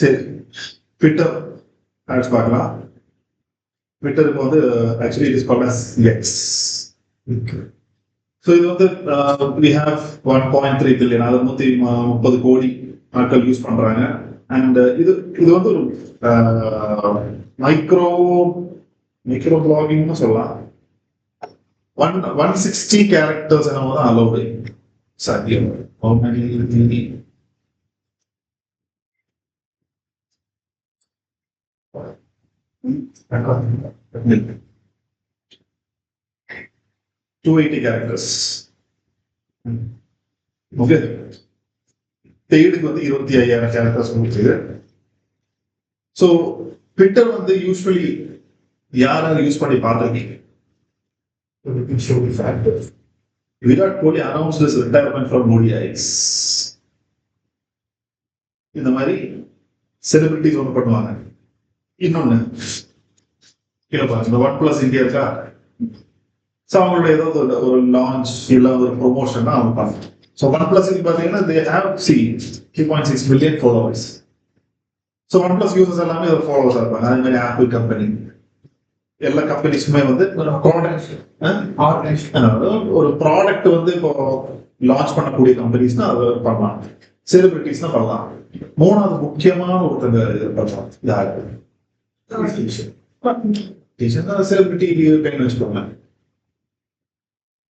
சரி, Twitter ads பார்க்கலாம். ட்விட்டருக்கு வந்து actually it is called as X. So இது வந்து வி ஹேவ் 1.3 பில்லியன், அது 130 கோடி ஆட்கள் யூஸ் பண்றாங்க. அண்ட் இது இது வந்து ஒரு மைக்ரோ பிளாகிங்னு சொல்லலாம். 160 கேரக்டர்ஸ் என்னவோ தான் அலோடு. சத்தியம் how many 280 கேரக்டர்ஸ். ஓகே, பெய்டுக்கு வந்து 25,000 கேரக்டர்ஸ் கொடுக்குது. ஸோ ட்விட்டர் வந்து யூஸ்வலி யாராவது யூஸ் பண்ணி பார்த்துருக்கீங்க? Virat Kohli announced his retirement from ODIs. இந்த மாதிரி செலிபிரிட்டிஸ் ஒன்று பண்ணுவாங்க. இன்னொன்னு இந்த ஒன் பிளஸ் இந்தியா இருக்கா, ஸோ அவங்களோட ஏதாவது ஒரு லான்ச் இல்லை ஒரு ப்ரொமோஷன் தான் அவங்க பண்ணுவாங்க. ஸோ ஒன் பிளஸ் பார்த்தீங்கன்னா they have 3.6 million followers. So one plus users எல்லாமே ஒரு ஃபாலோவர்ஸாக இருப்பாங்க. அதே மாதிரி ஆப்பிள் கம்பெனி, எல்லா கம்பெனிஸுமே வந்து ஒரு ப்ராடக்ட் வந்து இப்போ லான்ச் பண்ணக்கூடிய கம்பெனிஸ்னா அதை பண்ணலாம், செலிபிரிட்டிஸ்னா பண்ணலாம். மூணாவது முக்கியமான ஒருத்தங்க இது பண்ணலாம், யாரு செலிபிரிட்டி கைன்னு வச்சுக்கோங்க.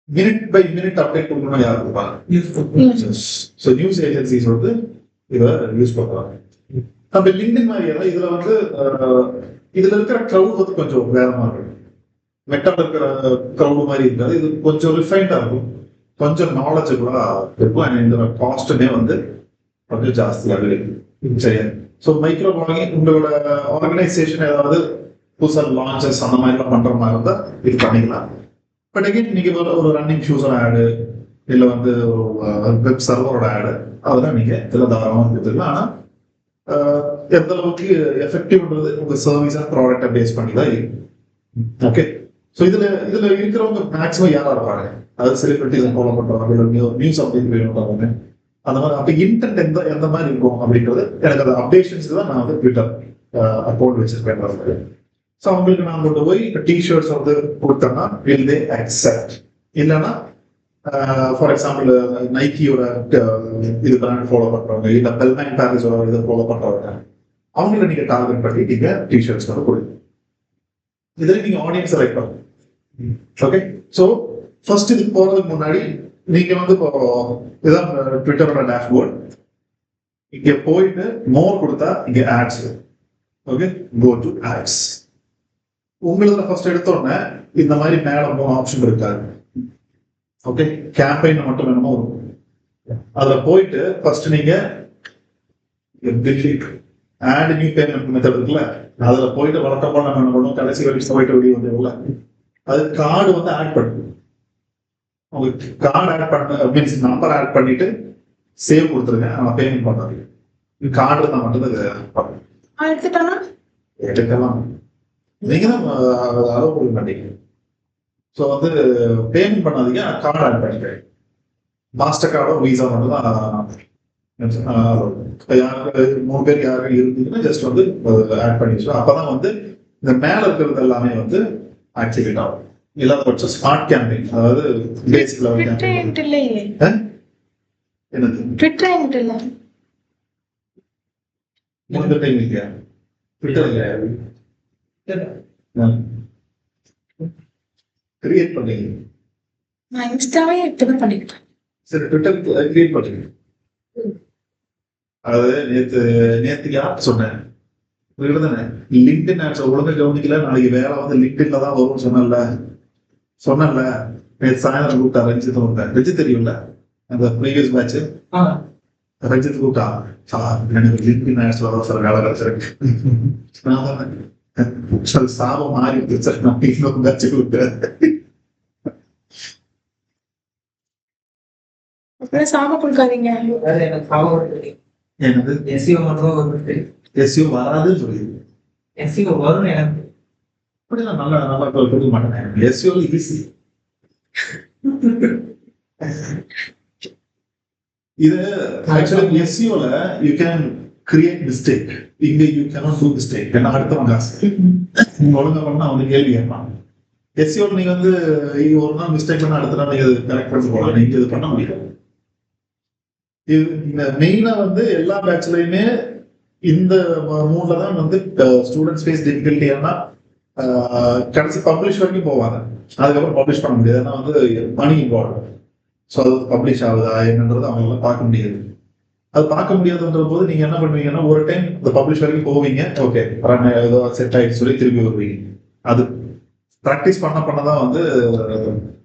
மினிட் பை மினிட் அப்டேட் கொடுக்கணும் யாரு கொடுப்பாங்க? ஸோ நியூஸ் ஏஜென்சிஸ் வந்து இதை யூஸ் பண்ணுவாங்க. நம்ம லிங்க்டின் மாதிரி இதுல வந்து இதுல இருக்கிற க்ரௌட் வந்து கொஞ்சம் வேறமா இருக்கும். மெட்டால இருக்கிற க்ரௌட் மாதிரி இருக்காது. இது கொஞ்சம் ரிஃபைண்டா இருக்கும், கொஞ்சம் நாலேஜபிளா இருக்கும். அண்ட் இதோட காஸ்ட்டுமே வந்து கொஞ்சம் ஜாஸ்தியாக இருக்கு. சரியா? ஸோ மைக்ரோ பிளாகிங் உங்களோட ஆர்கனைசேஷன் ஏதாவது புதுசாக லான்ச்சஸ் அந்த மாதிரிலாம் பண்ற மாதிரி இருந்தால் இது பண்ணிக்கலாம். பட் அகெயின் நீங்க ஒரு ரன்னிங் ஷூஸோட ஆடு இல்லை வந்து வெப் சர்வரோட ஆடு அதெல்லாம் நீங்க இதில் தாராளமாக கொடுத்துக்கலாம். ஆனால் எந்த அளவுக்கு எஃபெக்டிவ்ன்றது உங்க சர்வீஸ் அண்ட் ப்ராடக்டை பேஸ் பண்ணி தான் இருக்கு. ஓகே, ஸோ இதுல இருக்கிறவங்க மேக்ஸிமம் யாரா இருப்பாங்க? அதாவது செலிபிரிட்டிஸ் ஃபாலோ பண்றவங்க, நியூஸ் அப்டேட் வேணும்ன்றவங்க, அந்த மாதிரி. அப்ப இன்டென்ட் எந்த மாதிரி இருக்கும் அப்படின்றது எனக்கு அந்த அப்டேஷன்ஸ் தான் நான் வந்து ட்விட்டர் அக்கௌண்ட் வச்சிருக்கேன். ஸோ அவங்களுக்கு நான் கொண்டு போய் டிஷர்ட்ஸ் வந்து கொடுத்தேன்னா வில் தே அக்செப்ட், இல்லைன்னா ஃபார் எக்ஸாம்பிள் நைக்கியோட இது பிராண்ட் ஃபாலோ பண்றவங்க, இல்ல பெல்மேன் பாரிஸோட இதை ஃபாலோ பண்றவங்க, அவங்கள நீங்க டார்கெட் பண்ணி நீங்க டிஷர்ட்ஸ் வந்து கொடுங்க. இதுல நீங்க ஆடியன்ஸ் செலக்ட் பண்ணுங்க. ஓகே, ஸோ ஃபர்ஸ்ட் இதுக்கு போறதுக்கு முன்னாடி நீங்க வந்து இப்போ இதான் ட்விட்டரோட டேஷ்போர்ட். இங்க போயிட்டு மோர் கொடுத்தா இங்க ads. Okay, go to ads. உங்களுக்கு ஃபர்ஸ்ட் எடுத்தோடனே இந்த மாதிரி மேல 3 ஆப்ஷன் இருக்காது. ஓகே, கேம்பெயின் மட்டும் வேணுமோ இருக்கும். அதுல போயிட்டு ஃபர்ஸ்ட் நீங்க ஆட் நியூ பேமெண்ட் மெத்தட் இருக்குல்ல, அதுல போயிட்டு வழக்கமா நம்ம என்ன பண்ணுவோம், கடைசி வரைக்கும் போயிட்டு வெளியே வந்து அது கார்டு வந்து ஆட் பண்ணுங்க. உங்களுக்கு கார்டு ஆட் பண்ண மீன்ஸ் நம்பர் ஆட் பண்ணிட்டு சேவ் கொடுத்துருங்க. நம்ம பேமெண்ட் பண்ணாதீங்க, கார்டு இருந்தால் மட்டும் எடுக்கலாம். நீங்க தான் அளவு கொடுக்க மாட்டீங்க. ஸோ வந்து பேமெண்ட் பண்ணாதீங்க, கார்டு ஆட் பண்ணிக்கிறேன். மாஸ்டர் கார்டோ வீசா மட்டும் தான் யாருக்கு 3 பேர் யாருக்கு இருந்தீங்கன்னா ஜஸ்ட் வந்து ஆட் பண்ணி வச்சுருவோம். அப்பதான் வந்து இந்த மேல இருக்கிறது எல்லாமே வந்து ஆக்டிவேட் ஆகும். இல்லாத பட்சம் ஸ்மார்ட் கேம்பிங், அதாவது பேசிக் லெவல் கேம்பிங். என்னது ட்விட்டர் இல்ல இந்த டைம் இல்லையா? ட்விட்டர் இல்லையா? கிரியேட் பண்ணீங்க. நான் இன்ஸ்டாவே இப்பதான் பண்ணிட்டேன். சரி, ட்விட்டர் கிரியேட் பண்ணுங்க. அதாவது நேத்து யார் சொன்னேன் லிங்க்டின் ஆட்ஸ் ஒழுங்கா கவனிக்கல, நாளைக்கு வேலை வந்து லிங்க்டின்ல தான் வரும்னு சொன்னல. நேற்று சாயந்தரம் கூப்பிட்டா ரஞ்சித் வந்தேன். ரஞ்சித் தெரியும்ல, அந்த ப்ரீவியஸ் பேட்ச். ரஞ்சித் கூப்பிட்டா, சார் எனக்கு லிங்க்டின் ஆட்ஸ்ல தான் சார் வேலை கிடைச்சிருக்கு. சாபம் மாறி சார், நான் இன்னொரு பேட்ச் கூப்பிட்டேன். சாபம் கொடுக்காதீங்க. என்னது எஸ்இஓ மட்டும் வருது, எஸ்இஓ வராதுன்னு சொல்லி எஸ்இஓ வரும். எனக்கு அப்படிலாம் நல்லா நல்லா கொடுக்க மாட்டேன். SEO easy. இது ஆக்சுவலி எஸ்இஓல யூ கேன் கிரியேட் மிஸ்டேக். இங்க யூ கேனாட் டூ மிஸ்டேக். ஏன்னா அடுத்தவன் காசு ஒழுங்கா பண்ணா அவனுக்கு கேள்வி கேட்பான். எஸ்சிஓ நீங்க வந்து ஒரு நாள் மிஸ்டேக் பண்ணா அடுத்த நாள் நீங்க கரெக்ட் பண்ணி போகலாம். நீங்க இது பண்ண முடியாது. இது மெயினா வந்து எல்லா பேட்ச்லயுமே இந்த மூணுல தான் வந்து ஸ்டூடெண்ட்ஸ் ஃபேஸ் டிஃபிகல்ட்டி. ஏன்னா கடைசி பப்ளிஷ் வரைக்கும் போவாங்க, அதுக்கப்புறம் பப்ளிஷ் பண்ண முடியாது. ஏன்னா வந்து மணி இன்வால்வ். ஸோ அது பப்ளிஷ் ஆகுதா என்னன்றது அவங்களால பார்க்க முடியாது. அது பார்க்க முடியாதுன்ற போது நீங்க என்ன பண்ணுவீங்கன்னா, ஒரு டைம் இந்த பப்ளிஷ் வரைக்கும் போவீங்க, ஓகே ஏதோ செட் ஆயிடுச்சு சொல்லி திருப்பி வருவீங்க. அது ப்ராக்டிஸ் பண்ணதான் வந்து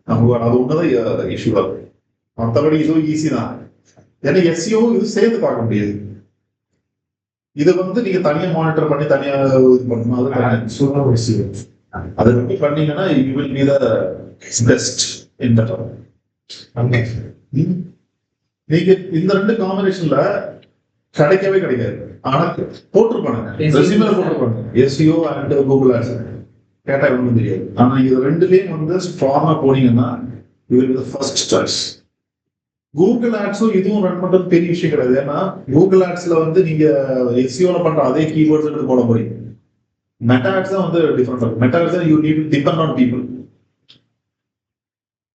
நமக்கு அது ஒண்ணுதான் இஷ்யூ ஆகும். மற்றபடி இதுவும் ஈஸி தான். ஏன்னா எஸ்சிஓ இது சேர்த்து பார்க்க முடியாது. இதை வந்து நீங்க தனியா மானிட்டர் பண்ணி தனியா இது பண்ணணும். அதை எப்படி பண்ணீங்கன்னா you will be the best in that. நீங்க இந்த ரெண்டு காம்பினேஷன்ல கிடைக்கவே கிடைக்காது. ஆனா போட்டிருப்பானுங்க, ரெஸ்யூமேல போட்டிருப்பாங்க எஸ்இஓ அண்ட் கூகுள் ஆட்ஸ். கேட்டா ஒன்றும் தெரியாது. ஆனா இது ரெண்டுலயும் வந்து ஸ்ட்ராங்கா போனீங்கன்னா you will be the first choice. Google ஆட்ஸும் இதுவும் ரன் பண்றது பெரிய விஷயம் கிடையாது. ஏன்னா கூகுள் ஆட்ஸ்ல வந்து நீங்க எஸ்இஓல பண்ற அதே கீவேர்ட்ஸ் எடுத்து போட முடியும். மெட்டா ஆட்ஸ் தான் வந்து டிஃபரெண்ட் இருக்கும். Meta ads you need to depend on people.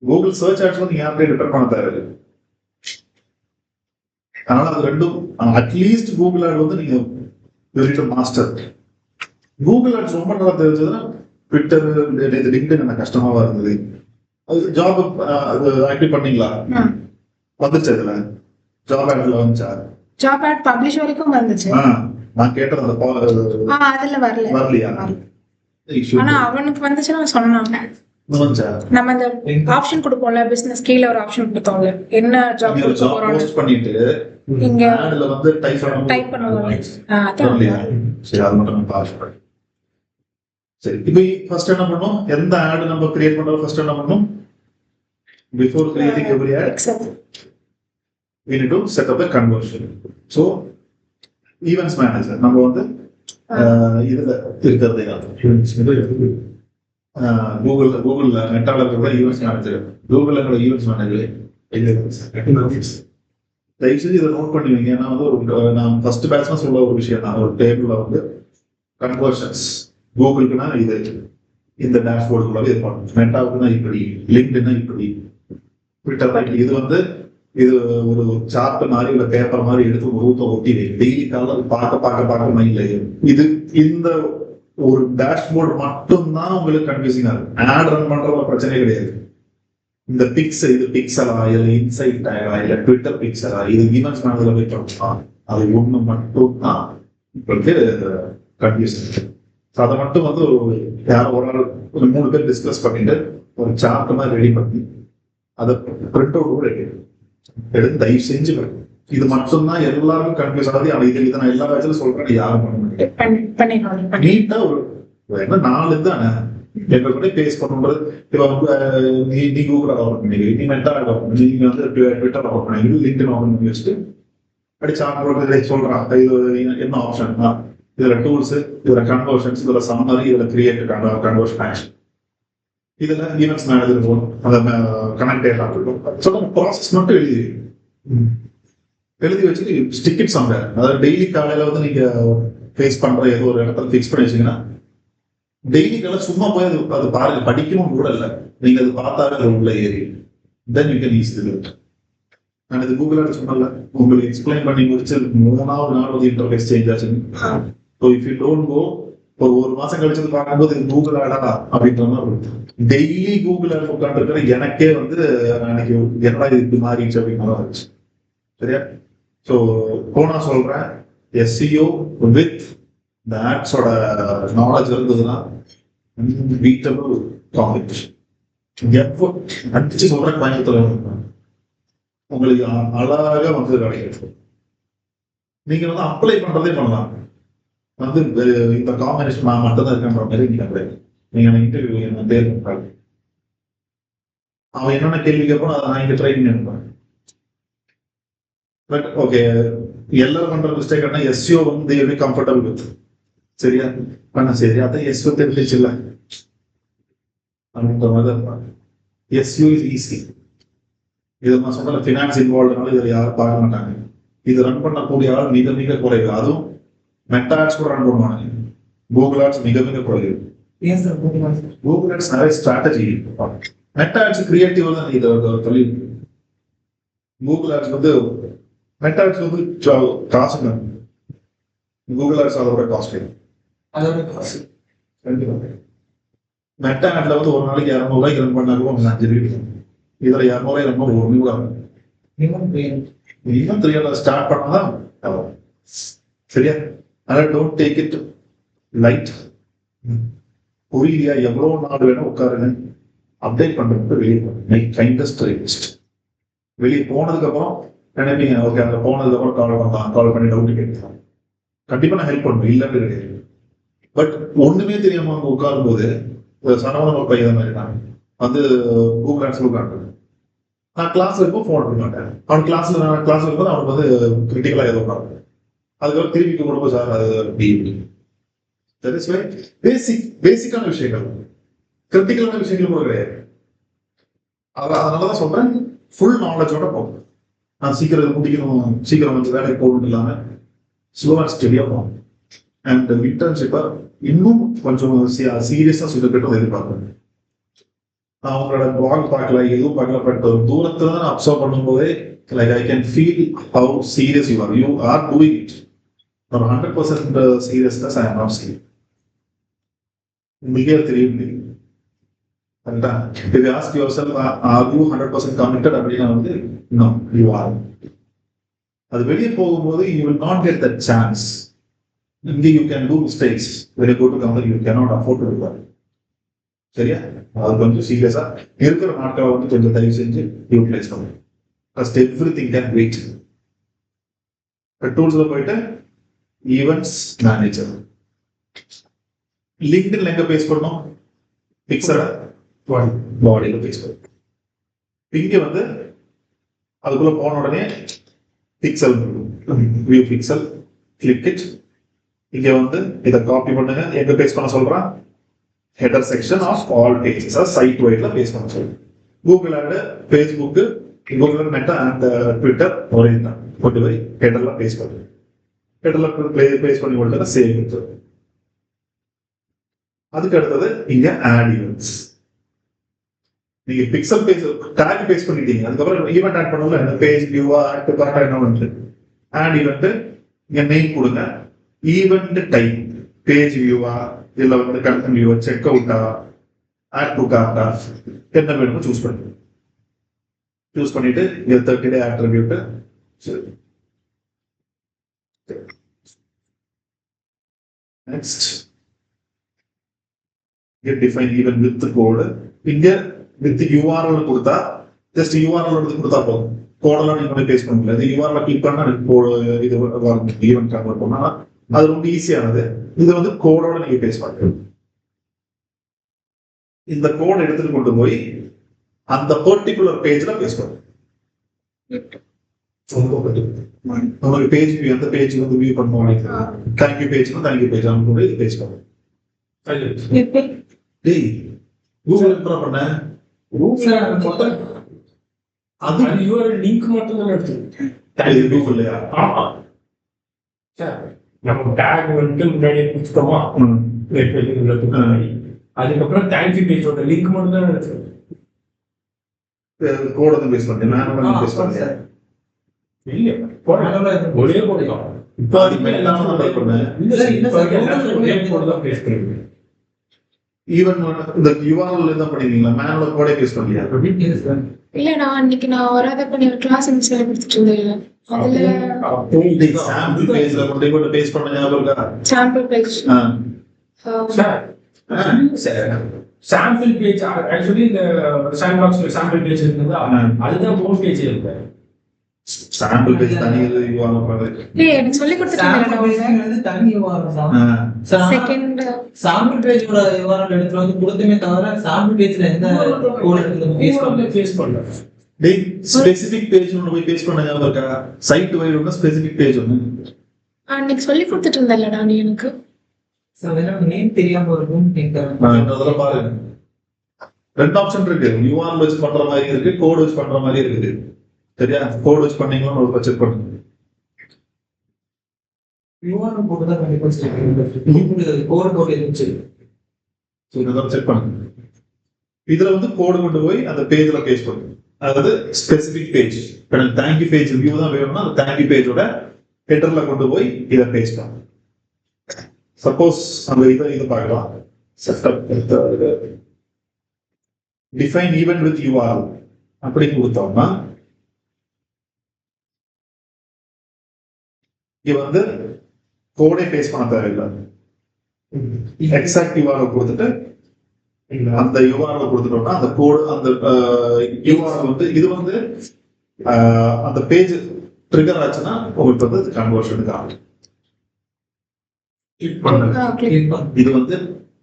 Google search ads வந்து யார்கிட்டயும் டிபெண்ட் பண்ண தேவையில்லை. அதனால அது ரெண்டும் அட்லீஸ்ட் கூகுள் ஆட் வந்து நீங்க மாஸ்டர். கூகுள் ஆட்ஸ் ரொம்ப நல்லா தெரிஞ்சதுன்னா ட்விட்டர், லிங்க்டின் எனக்கு கஷ்டமாவா இருந்தது. அது ஜாப் ஆக்டிவ் பண்ணீங்களா? வந்துச்சு. அதுல ஜாப் ஆட்ல வந்துச்சா? ஜாப் ஆட் பப்ளிஷ் வரைக்கும் வந்துச்சு. நான் கேட்டது அந்த அதுல வரலையா? ஆனா அவனுக்கு வந்துச்சுன்னா சொன்னாங்க. நம்ம அந்த ஆப்ஷன் கொடுப்போம்ல, பிசினஸ் கீழ ஒரு ஆப்ஷன் கொடுத்தோம்ல, என்ன ஜாப் போஸ்ட் பண்ணிட்டு இங்க ஆட்ல வந்து டைப் பண்ணுவாங்க. சரி, அது மட்டும் நான் பாஸ். சரி, இப்போ ஃபர்ஸ்ட் என்ன பண்ணணும்? எந்த ஆட் நம்ம கிரியேட் பண்றோம், ஃபர்ஸ்ட் என்ன பண்ணணும்? Before creating every ad we need to set up a conversion. So events manager நம்ம வந்து இதுல இருக்கிறதே கூகுள்ல மெட்டால இருக்கிற ஈவென்ட்ஸ் மேனேஜர், கூகுள்ல இருக்கிற ஈவென்ட்ஸ் மேனேஜர். தயவுசெய்து இதை நோட் பண்ணுவீங்க. ஏன்னா வந்து நான் ஃபர்ஸ்ட் பேட்ச்னா சொல்ல ஒரு விஷயம் தான். ஒரு டேபிள்ல வந்து கன்வர்ஷன்ஸ் கூகுளுக்குன்னா இது இந்த டேஷ்போர்டுக்குள்ள இது பண்ணணும், மெட்டாவுக்குன்னா இப்படி, லிங்க்டின்னா இப்படி, ட்விட்டர் இது வந்து இது ஒரு சார்ட் மாதிரி இல்ல பேப்பர் மாதிரி எடுத்து ஊத்த ஒட்டி டெய்லி காலம் பார்க்க மைண்ட்ல இது இந்த ஒரு டேஷ்போர்டு மட்டும்தான் உங்களுக்கு கன்ஃபியூசிங்கா இருக்கும். ஆட் ரன் பண்ற பிரச்சனையே கிடையாது. இந்த இது பிக்சலா இல்ல இன்சைட் டேகா இல்ல ட்விட்டர் பிக்சலா, இது ஈவென்ட்ஸ் மேனேஜர்ல போய் பண்ணலாம். அது ஒண்ணு மட்டும் தான் உங்களுக்கு கன்ஃபியூஷன். அதை மட்டும் வந்து யாரும் ஒரு நாள் ஒரு 3 பேர் டிஸ்கஸ் பண்ணிட்டு ஒரு சார்ட் மாதிரி ரெடி பண்ணி அதை பிரிண்ட் அவுட் கூட எடுத்து தயவு செஞ்சு இது மட்டும்தான் எல்லாருக்கும் கன்ஃபியூஸ் ஆகுது. ஆனா இதை நான் எல்லா பேட்ச்ல சொல்றேன், யாரும் பண்ண முடியாது. நீட்டா ஒரு என்ன 4 தானே எங்க கூட பேஸ் பண்ணும்போது இப்ப நீ கூகுள் ஓபன் பண்ணிக்க, நீ மெட்டா ஓபன் பண்ணி, நீங்க வந்து ட்விட்டர் ஓபன் பண்ணி, லிங்க்டின் ஓபன் பண்ணி வச்சுட்டு அப்படி சார்ட் சொல்றான். இது என்ன ஆப்ஷன், இதுல டூல்ஸ், இதுல கன்வர்ஷன்ஸ், இதுல சம்மரி, இதுல கிரியேட் கன்வர்ஷன் ஆக்ஷன், இதுல ஈவென்ட்ஸ் மேனேஜர் இருக்கும், அந்த கனெக்ட் டேட்டா இருக்கும். சொல்ல ப்ராசஸ் மட்டும் எழுதி வச்சுட்டு ஸ்டிக் இட் சம்வேர். அதாவது டெய்லி காலையில வந்து நீங்க ஃபேஸ் பண்ற ஏதோ ஒரு இடத்துல ஃபிக்ஸ் பண்ணி வச்சீங்கன்னா டெய்லி காலையில சும்மா போய் அது பாருங்க, படிக்கணும் கூட இல்லை, நீங்க அது பார்த்தாவே அது உள்ள ஏறி then you can easily do it. நான் இது கூகுள் ஆட் சொன்னல, உங்களுக்கு எக்ஸ்பிளைன் பண்ணி முடிச்சு 3வது நாள் வந்து இன்டர்ஃபேஸ் சேஞ்ச் ஆச்சுன்னு. So if you don't go, ஒரு மாசம் கழிச்சு பார்க்கும்போது இது கூகுள் ஆடா அப்படின்ற மாதிரி டெய்லி கூகுள் ஆட் உட்காந்து இருக்கிற எனக்கே வந்து அன்னைக்கு என்ன இது இப்படி மாறிடுச்சு அப்படின்ற மாதிரி இருந்துச்சு. சரியா? ஸோ போனா சொல்றேன், எஸ்இஓ வித் இந்த ஆட்ஸோட நாலேஜ் இருந்ததுன்னா வீட்டபிள் காம்படிஷன். எப்போ அடிச்சு சொல்றேன், கோயம்புத்தூர் உங்களுக்கு அழகாக வந்து கிடைக்கும். நீங்க வந்து அப்ளை பண்றதே பண்ணலாம். வந்து இந்த காம்பினேஷன் நான் மட்டும் தான் இருக்கேன்ற மாதிரி நீங்க கிடையாது. நீங்க இன்டர்வியூ என்ன தேர்வு பண்றாங்க, அவன் என்னென்ன கேள்வி கேட்பானோ அதை நான் இங்க ட்ரைனிங் எடுப்பேன். பட் ஓகே, எல்லாரும் பண்ற மிஸ்டேக் என்ன, எஸ்இஓ வந்து எப்படி கம்ஃபர்டபுள் வித். சரியா பண்ண சரி, அதான் எஸ்இஓ தெரிஞ்சிச்சு இல்லை அப்படின்ற மாதிரி இருப்பாங்க. SEO is easy. இதை நான் சொன்ன ஃபினான்ஸ் இன்வால்வ்னால இதில் யாரும் பார்க்க மாட்டாங்க. இது ரன் பண்ணக்கூடிய ஆள் மிக மிக குறைவு. அதுவும் மெட்டா ஆட்ஸ் கூட ரன் பண்ணுவாங்க. கூகுள் ஆட்ஸ் மிக மிக குறைவு. கூகுள் ஆட்ஸ் நிறைய ஸ்ட்ராட்டஜி. மெட்டா ஆட்ஸ் கிரியேட்டிவ் தான் இதை தொழில். கூகுள் ஆட்ஸ் வந்து மெட்டா ஆட்ஸ் வந்து காசுங்க. கூகுள் ஆட்ஸ் அதோட காஸ்ட். மெட்டா ஆட்ல வந்து ஒரு நாளைக்கு 200 ரூபாய்க்கு ரன் பண்ணா கூட 5 ரூபாய். இதுல 200 ரூபாய் ரொம்ப ஒரு கூட மினிமம் 300 ஸ்டார்ட் பண்ணாதான் சரியா. அதனால டோன்ட் டேக் இட் லைட். புரியலையா, எவ்வளவு நாள் வேணும் உட்காருங்க. அப்டேட் பண்றதுக்கு வெளியே கைண்டஸ்ட் ரிக்வெஸ்ட். வெளியே போனதுக்கு அப்புறம் நினைப்பீங்க, ஓகே அங்க போனதுக்கு அப்புறம் கால் பண்ணலாம், கால் பண்ணி டவுட் கேட்கலாம். கண்டிப்பா நான் ஹெல்ப் பண்ணுவேன், இல்லன்னு கிடையாது. பட் ஒண்ணுமே தெரியாம அங்க உட்காரும் போது சனவன ஒரு பையன் மாதிரி நான் வந்து கூகுள் ஆட்ஸ் உட்காந்து நான் கிளாஸ்ல இருக்கும் போன் பண்ண மாட்டேன். அவன் கிளாஸ்ல இருக்கும்போது அவனுக்கு வந்து கிரிட்டிக்கலா ஏதோ பண்ணாங்க. அதுக்கப்புறம் திருப்பி கொடுக்கும் சார் அது பேசிக்கான விஷயங்கள், கிரிட்டிக்கலான விஷயங்கள் கூட கிடையாது. அதனாலதான் சொல்றேன், ஃபுல் நாலேஜோட போகும். நான் சீக்கிரம் முடிக்கணும், சீக்கிரம் வந்து வேலைக்கு போகணும் இல்லாம ஸ்லோ அண்ட் ஸ்டெடியா போகும். அண்ட் இன்டர்ன்ஷிப்பை இன்னும் கொஞ்சம் சீரியஸா சொல்லிக்கிட்டு எதிர்பார்க்கிறேன். நான் அவங்களோட பிளாக் பார்க்கல, எதுவும் பார்க்கல, பட் ஒரு தூரத்துல தான் அப்சர்வ் பண்ணும்போதே like I can feel how serious you are doing it. ஒரு 100% seriousness I am not seeing. உங்களுக்கே தெரியும். If you ask yourself, are you 100% committed அப்படின்னா வந்து no, you are. அது வெளியே போகும்போது you will not get that chance. இங்கே you can do mistakes. When you go to company, you cannot afford to do that. சரியா? அது கொஞ்சம் சீரியஸா இருக்கிற நாட்களை வந்து கொஞ்சம் தயவு செஞ்சு யூட்டிலைஸ் பண்ணுங்க. First everything can wait. டூல்ஸ்ல போயிட்டு ஈவென்ட்ஸ் மேனேஜர், லிங்க்டின்ல எங்க பேஸ் பண்ணோம், பிக்சரா பாடியில பேஸ் பண்ணும். இங்க வந்து அதுக்குள்ள போன உடனே pixel view pixel click it. இங்க வந்து இதை காப்பி பண்ணுங்க. எங்க பேஸ் பண்ண சொல்றான், header section of all pages site வைட்ல பேஸ் பண்ண சொல்றேன். Google ad, Facebook, Google Meta and Twitter ஒரே தான் கொண்டு போய் ஹெடர்ல பேஸ் பண்ணுங்க. ஹெடர்ல பேஸ் பண்ணி கொண்டு சேவ் கொடுத்துரு. அதுக்கு அடுத்தது இங்க ஆட் ஈவென்ட்ஸ். நீங்க பிக்சல் பேஜ் டாக் பேஸ் பண்ணிட்டீங்க, அதுக்கப்புறம் ஈவென்ட் ஆட் பண்ணல, இந்த பேஜ் வியூவா ஆட் கரெக்டா என்ன வந்து ஆட் ஈவென்ட் இங்க நேம் கொடுங்க. ஈவென்ட் டைப் பேஜ் வியூவா இல்ல வந்து கண்டென்ட் வியூவா, செக் அவுட்டா, ஆட் டு கார்ட்டா, என்ன வேணுமோ சூஸ் பண்ணுங்க. சூஸ் பண்ணிட்டு இங்க 30 டே அட்ரிபியூட் நெக்ஸ்ட் இங்க டிஃபைன் ஈவென்ட் வித் கோட். இங்க வித் யூஆர்எல் கொடுத்தா ஜஸ்ட் யூஆர்எல் எடுத்து கொடுத்தா போதும். கோடெல்லாம் நீங்க பேஸ் பண்ண முடியாது. யூஆர்எல் கிளிக் பண்ணா இது ஈவென்ட் கன்வெர்ட் பண்ணா அது ரொம்ப ஈஸியானது. இது வந்து கோடோட நீங்க பேஸ் பண்ணுங்க. இந்த கோட் எடுத்துட்டு கொண்டு போய் அந்த பர்டிகுலர் பேஜ்ல பேஸ் பண்ணுங்க. உங்களுக்கு பேஜ் வியூ, அந்த பேஜ் வந்து வியூ பண்ணுவாங்க. தேங்க்யூ பேஜ்னா தேங்க்யூ பேஜ் அவங்க போய் பேஸ் பண்ணுங்க. டேய் கூகுள் என்ன பண்ண, அது யூஆர்எல் லிங்க் மட்டும் தான் எடுத்து கூகுள்லையா? ஆமா சார், நம்ம டேக் வந்து முன்னாடியே கொடுத்துட்டோமா, அதுக்கப்புறம் தேங்க்யூ பேஜோட லிங்க் மட்டும் தான் எடுத்து கோட தான் பேஸ் பண்ணி மேனுவலா பேஸ் பண்ணி இல்ல ஒரே கோட் தான். இப்போ அது மெட்டால டைப் பண்ண ஒரே கோட் தான் பேஸ் பண்ணுங்க. ஈவன் இந்த யூஆர்எல் என்ன பண்ணிருக்கீங்களா, மேனுவலா கோடே பேஸ் பண்ணியா? இல்ல நான் அன்னைக்கு நான் வராதப்ப நீ கிளாஸ் இன்ஸ்டால கொடுத்துட்டு இருந்தீங்க. அதுல சாம்பிள் பேஜ்ல கொண்டு போய் பேஸ் பண்ண ஞாபகம் இருக்கா? Sample page sample page actually இந்த சாண்ட்பாக்ஸ்ல சாம்பிள் பேஜ் இருக்குதா, அதுதான் ஹோம் பேஜ் இருக்கு. சாம்பிள் பேஜ் தனி யூஆர்எல் பண்ணது ஏய் எனக்கு சொல்லி கொடுத்துட்டீங்க. தனி யூஆர்எல் தான். செகண்ட் சாம்பிள் பேஜோட யூஆர்எல் எடுத்து வந்து கொடுத்துமே தவிர சாம்பிள் பேஜ்ல எந்த கோட் பேஸ் பண்ணல. டேய் ஸ்பெசிபிக் பேஜ் ஒன்னு போய் பேஸ் பண்ண ஞாபகம் இருக்கா? சைட் வைட் ஒன்னு ஸ்பெசிபிக் பேஜ் ஒன்னு அன்னைக்கு சொல்லி கொடுத்துட்டு இருந்தல்லடா நீ எனக்கு. நேம் தெரியாம இருக்கும் கேக்குறேன். அதெல்லாம் பாருங்க. ரெண்டு ஆப்ஷன் இருக்கு, யூஆர்எல் வச்சு பண்ற மாதிரி இருக்கு, கோட் வச்சு பண்ற மாதிரி இருக்குது. சரியா? கோட் வச்சு பண்ணீங்களா ஒரு செக் பண்ணுங்க. URL போட்டு தான் கண்டிப்பா செய்யணும். கோட் போட்டு இருந்துச்சு. ஸோ இதெல்லாம் செக் பண்ணுங்க. இதுல வந்து கோடு கொண்டு போய் அந்த பேஜ்ல பேஸ்ட் பண்ணுங்க. அதாவது ஸ்பெசிபிக் பேஜ். இப்போ எனக்கு தேங்க்யூ பேஜ் வியூ தான் வேணும்னா அந்த தேங்க்யூ பேஜோட ஹெட்டர்ல கொண்டு போய் இதை பேஸ்ட் பண்ணுங்க. சப்போஸ் அந்த இதை பார்க்கலாம். Setup define event with URL அப்படின்னு கொடுத்தோம்னா இங்க வந்து கோடே பேஸ்ட் பண்ண தேவையில்லை. எக்ஸாக்ட் யூஆர்எல் கொடுத்துட்டு அந்த யூஆர்எல் கொடுத்துட்டோம்னா அந்த கோடு அந்த யூஆர்எல் வந்து இது வந்து அந்த பேஜ் ட்ரிகர் ஆச்சுன்னா உங்களுக்கு வந்து கன்வர்ஷனுக்கு ஆகும். இது வந்து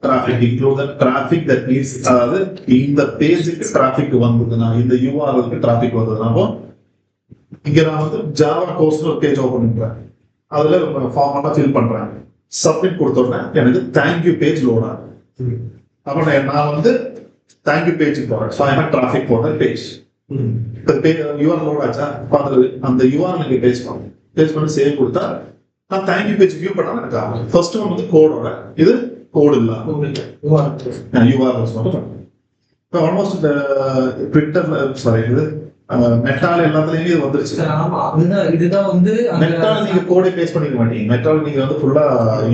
traffic include traffic that means அதாவது இந்த பேஜுக்கு டிராஃபிக் வந்ததுன்னா இந்த யூஆர்எல்க்கு டிராஃபிக் வந்ததுன்னா இங்க நான் வந்து ஜாவா கோர்ஸ் ஒரு பேஜ் ஓபன் பண்றேன். அதுல ஃபார்மெல்லாம் ஃபில் பண்றேன். சப்மிட் கொடுத்தோடனே எனக்கு தேங்க்யூ பேஜ் லோட் ஆகும். அப்ப நான் வந்து தேங்க்யூ பேஜ் போறேன். ஸோ ஐ டிராஃபிக் போடுற பேஜ் யூஆர்எல் லோட் ஆச்சா அந்த யூஆர்எல் பேஜ் பண்ணும். பேஜ் பண்ணி சேவ் கொடுத்தா நான் தேங்க்யூ பேஜ் வியூ பண்ணா எனக்கு ஆகும். ஃபர்ஸ்ட் ஒன் வந்து கோடோட, இது கோடு இல்லாம யூஆர்எல்ஸ் மட்டும். இப்போ ஆல்மோஸ்ட் இந்த ட்விட்டர்ல சாரி இது மெட்டால எல்லாத்துலயுமே இது வந்துருச்சு. இதுதான் வந்து மெட்டால நீங்க கோடை பேஸ்ட் பண்ணிக்க மாட்டீங்க. மெட்டால நீங்க வந்து ஃபுல்லா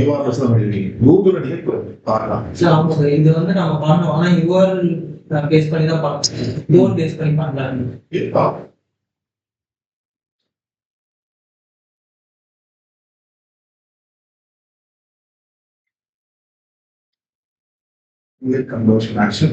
யூஆர்எல்ஸ் தான் பண்ணிருக்கீங்க. கூகுள்ல நீங்க பார்க்கலாம். இது வந்து நம்ம பண்ணோம். ஆனா யூஆர்எல் பேஸ்ட் பண்ணி தான் பண்ணோம். கோட் பேஸ்ட் பண்ணி பண்ணலாம். Conversion action.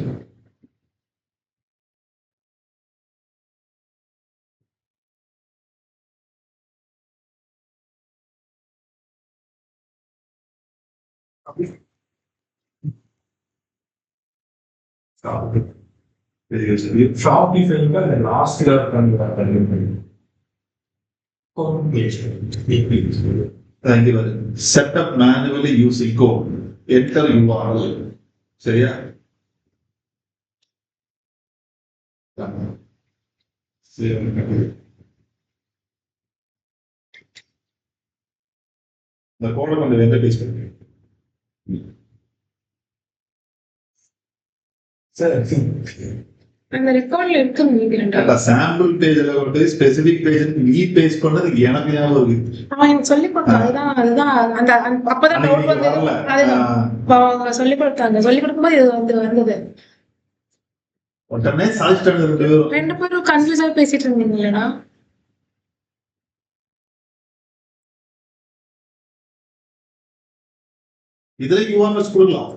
ஷாப்பிஃபைல அந்த லாஸ்ட்ல set up manually using code. Enter URL. சரியா? இந்த கோடை கொஞ்சம் வெந்த பேஸ் பண்ணுங்க. அந்த ரெக்கார்ட்ல இருக்கு நினைக்கிறேன். சாம்பிள் பேஜ்ல வந்து ஸ்பெசிபிக் பேஜ் நீ பேஸ் பண்ணது எனக்கு ஞாபகம் இருக்கு. அவன் எனக்கு சொல்லி கொடுத்தான். அதுதான் அந்த அப்பதான் நோட் வந்தது. அதுதான் சொல்லி கொடுத்தாங்க. சொல்லி கொடுக்கும்போது இது வந்து வந்தது. உடனே சாதிச்சிட்டாங்க ரெண்டு பேரும் கன்ஃபியூஸா பேசிட்டு இருந்தீங்களா? இதுல யூஆர்எல்ஸ் கொடுக்கலாம்.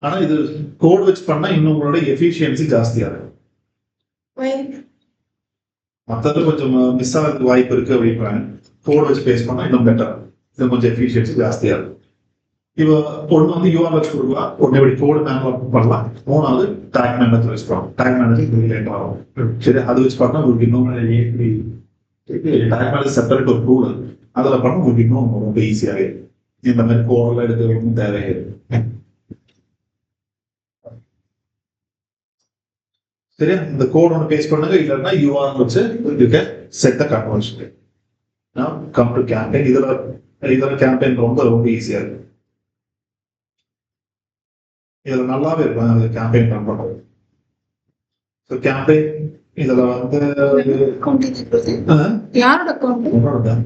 ஆனா இது கோட் வச்சு பண்ணா இன்னும் உங்களோட எஃபிஷியன்சி ஜாஸ்தியா இருக்கும். மற்றது கொஞ்சம் மிஸ் ஆகிறதுக்கு வாய்ப்பு இருக்கு அப்படின்றாங்க. கோட் வச்சு பேஸ் பண்ணா இன்னும் பெட்டர். இது கொஞ்சம் எஃபிஷியன்சி ஜாஸ்தியா இருக்கும். இப்போ ஒன்று வந்து யூஆர்எல்ஸ் கொடுக்கலாம். ஒன்று எப்படி கோடு மேனுவல் பண்ணலாம். மூணாவது டேக் மேனேஜர் வச்சு பண்ணலாம். டேக் மேனேஜர் ரிலேட் ஆகும். சரி, அது வச்சு பண்ணா உங்களுக்கு இன்னும் டேக் மேனேஜர் செப்பரேட் ஒரு டூல் அதில் பண்ணா உங்களுக்கு இன்னும் ரொம்ப ஈஸியாக இந்த மாதிரி கோடெல்லாம் எடுத்து ஒன்றும் தேவையில்லை. சரியா? இந்த கோட் ஒன்று பேஸ்ட் பண்ணுங்க. இல்லைன்னா யூஆர்எல் வச்சு இருக்க set the conversion. Come to campaign. இதுல கேம்பெயின் ரொம்ப ரொம்ப ஈஸியா இருக்கு. இதுல நல்லாவே இருக்கும் அது கேம்பெயின் ரன் பண்றது. ஸோ கேம்பெயின் இதுல வந்து யாரோட அக்கௌண்ட்? உங்களோட தான்.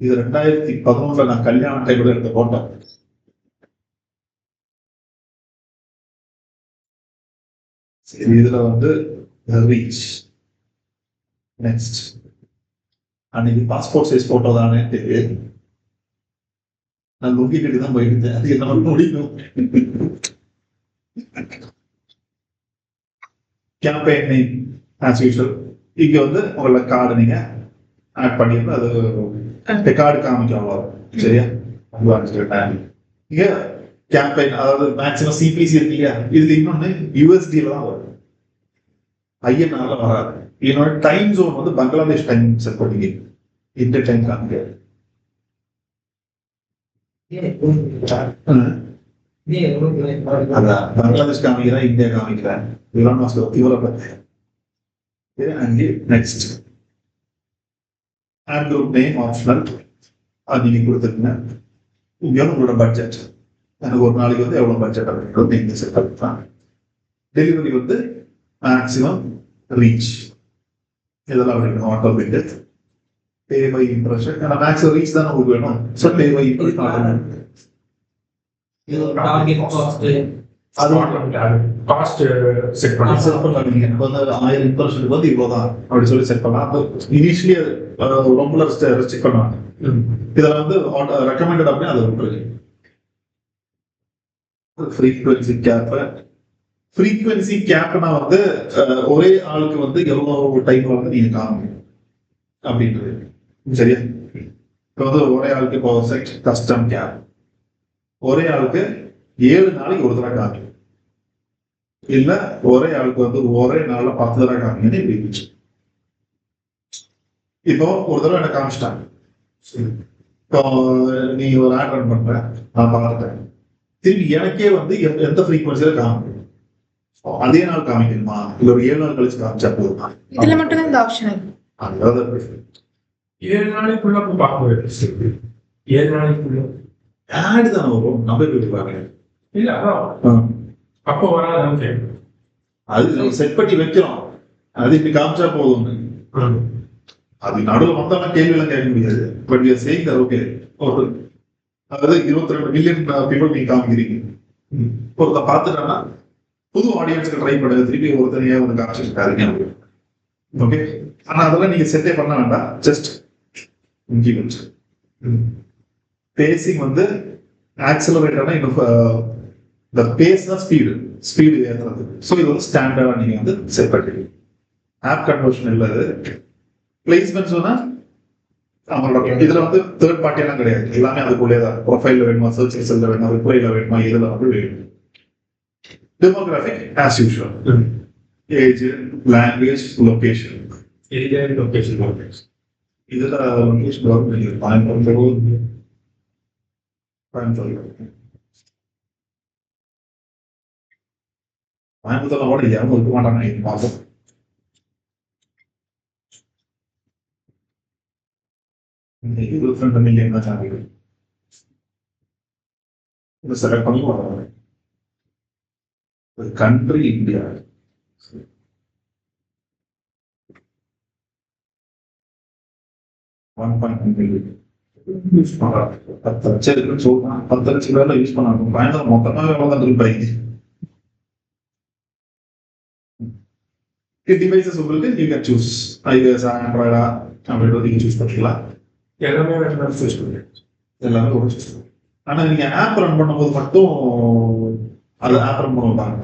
இது 2011 நான் கல்யாண டைம்ல எடுத்த போட்டோ. சரி, இதுல வந்து ரீச் நெக்ஸ்ட் அன்னைக்கு பாஸ்போர்ட் சைஸ் போட்டோ தானே தெரியும். நான் லுங்கி கட்டி தான் போயிருந்தேன். அது என்ன முடியும். Campaign name as usual. இங்க வந்து உங்களோட கார்டு நீங்க ஆட் பண்ணிருந்தா அது கார்டு காமிக்கும். அவ்வளோ சரியா? இங்க கேம்பெயின் அதாவது மேக்ஸிமம் சிபிசி இருக்கீங்க. இதுல இன்னொன்னு யூஎஸ்டில தான் வரும். ஐஎன்ஆர்ல வராது. என்னோட டைம் ஜோன் வந்து பங்களாதேஷ் டைம் செட் பண்ணீங்க. இந்த டைம் காமிக்க இது எவ்வளவு அதான் பங்களாதேஷ் காமிக்கிறேன், இந்தியா காமிக்கிறேன், இதெல்லாம் நான் இவரை பத்தி. அங்கே next ad group name optional, அது நீங்க கொடுத்துருங்க. இங்கே உங்களோட பட்ஜெட், எனக்கு ஒரு நாளைக்கு வந்து எவ்வளவு பட்ஜெட் அப்படின்றது நீங்க செட் பண்ணலாம். டெலிவரி வந்து மேக்ஸிமம் ரீச் இதெல்லாம் வேணும். Auto build, pay by impression, ஏன்னா மேக்ஸிமம் ரீச் தான் உங்களுக்கு வேணும். ஸோ பே பை இம்ப்ரெஷன் இது ஒரு டார்கெட் காஸ்ட், அது காஸ்ட் செட் பண்ணி செட் பண்ணலாம். நீங்க வந்து 1000 இம்ப்ரெஷனுக்கு வந்து இவ்வளவுதான் அப்படி சொல்லி செட் பண்ணலாம். இனிஷியலி ரொம்ப ரெஸ்ட்ரிக்ட் பண்ணுவாங்க. இதெல்லாம் வந்து ரெக்கமெண்டட் அப்படின்னு அதை விட்டுருக்கு. ஃப்ரீக்வன்சி கேப், ஃப்ரீக்வன்சி கேப்னா வந்து ஒரே ஆளுக்கு வந்து எவ்வளவு டைம் வந்து நீங்க காமிக்கணும் அப்படின்றது. சரியா? இப்போ வந்து ஒரே ஆளுக்கு இப்போ செட் கஸ்டம் கேப், ஒரே ஆளுக்கு 7 நாளைக்கு ஒரு தடவை காமிக்கும், இல்ல ஒரே ஆளுக்கு வந்து ஒரே நாள்ல 10 தடவை காமிக்கணும். இப்படி இருந்துச்சு. இப்போ ஒரு தடவை என்ன காமிச்சிட்டாங்க. இப்போ நீ ஒரு ஆட் ரன் பண்ற, நான் பார்த்துட்டேன். திரும்பி எனக்கே வந்து எந்த ஃப்ரீக்வன்சியில காமிக்கும், அதே நாள் காமிக்கணுமா இல்ல ஒரு 7 நாள் கழிச்சு காமிச்சா போதுமா? இதுல மட்டும் தான் இந்த ஆப்ஷன் இருக்கு. அதாவது 7 நாளைக்குள்ள போய் பார்க்க முடியாது. 7 நாளைக்குள்ள ஆட் தான் வரும். நம்ம எப்படி பாருங்க. இல்ல அதான் அப்போ வராது. ஓகே, அது செட் பண்ணி வைக்கிறோம், அது இப்படி காமிச்சா போதும். அது நடுவில் மொத்தமா கேள்வி எல்லாம் கேட்க முடியாது. But we are saying that okay, ஒரு அதாவது 22 மில்லியன் பீப்புள் நீங்க காமிக்கிறீங்க. ஒருத்த பார்த்துட்டாங்கன்னா புது ஆடியன்ஸ்க்கு ட்ரை பண்ணுங்க, திருப்பி ஒருத்தனையே வந்து காமிச்சிருக்காருங்க. ஓகே, ஆனா அதெல்லாம் நீங்க செட்டே பண்ண வேண்டாம். ஜஸ்ட் இன்கிரிமெண்ட் பேசிங் வந்து ஆக்சலரேட்டர்னா இன்னும் இந்த பேஸ் தான் ஸ்பீடு ஏற்றுறது. ஸோ இது வந்து ஸ்டாண்டர்டா நீங்க வந்து செட் பண்ணிடுவீங்க. ஆப் கன்வர்ஷன் இல்லை, பிளேஸ்மெண்ட் சொன்னா அவங்களோட இதுல வந்து தேர்ட் பார்ட்டி எல்லாம் கிடையாது. எல்லாமே அதுக்குள்ளே தான். ப்ரொஃபைல்ல வேணுமா, சர்ச் ரிசல்ட்ல வேணுமா, ரிப்ளைல வேணுமா, இதுல வந்து வேணும். Demographic as usual, age, language, location. Area location இதுல லொகேஷன் கோயம்புத்தூர் கோயம்புத்தூர்ல கூட யாரும் இருக்க மாட்டாங்க இந்த மாசம். இன்னைக்கு 22 மில்லியன் தான் சாமிக்கு செலக்ட் பண்ணி வராங்க. கண்ட்ரி இந்தியா, யூஸ் பண்றாங்க. 10 லட்சம் இருக்குன்னு சொல்றான். 10 லட்சம் பேர்ல யூஸ் பண்ணாங்க. பயங்கர மொத்தமாக எவ்வளவு இருப்பாங்க. டிவைசஸ் உங்களுக்கு நீங்க சூஸ் iOS, ஆண்ட்ராய்டா அப்படின்றது நீங்க சூஸ் பண்ணிக்கலாம். எல்லாமே வேணும் சூஸ் பண்ணுங்க. எல்லாமே ஒரு சூஸ். ஆனா நீங்க ஆப் ரன் பண்ணும்போது மட்டும் அது ஆப் ரன் பண்ணுவாங்க.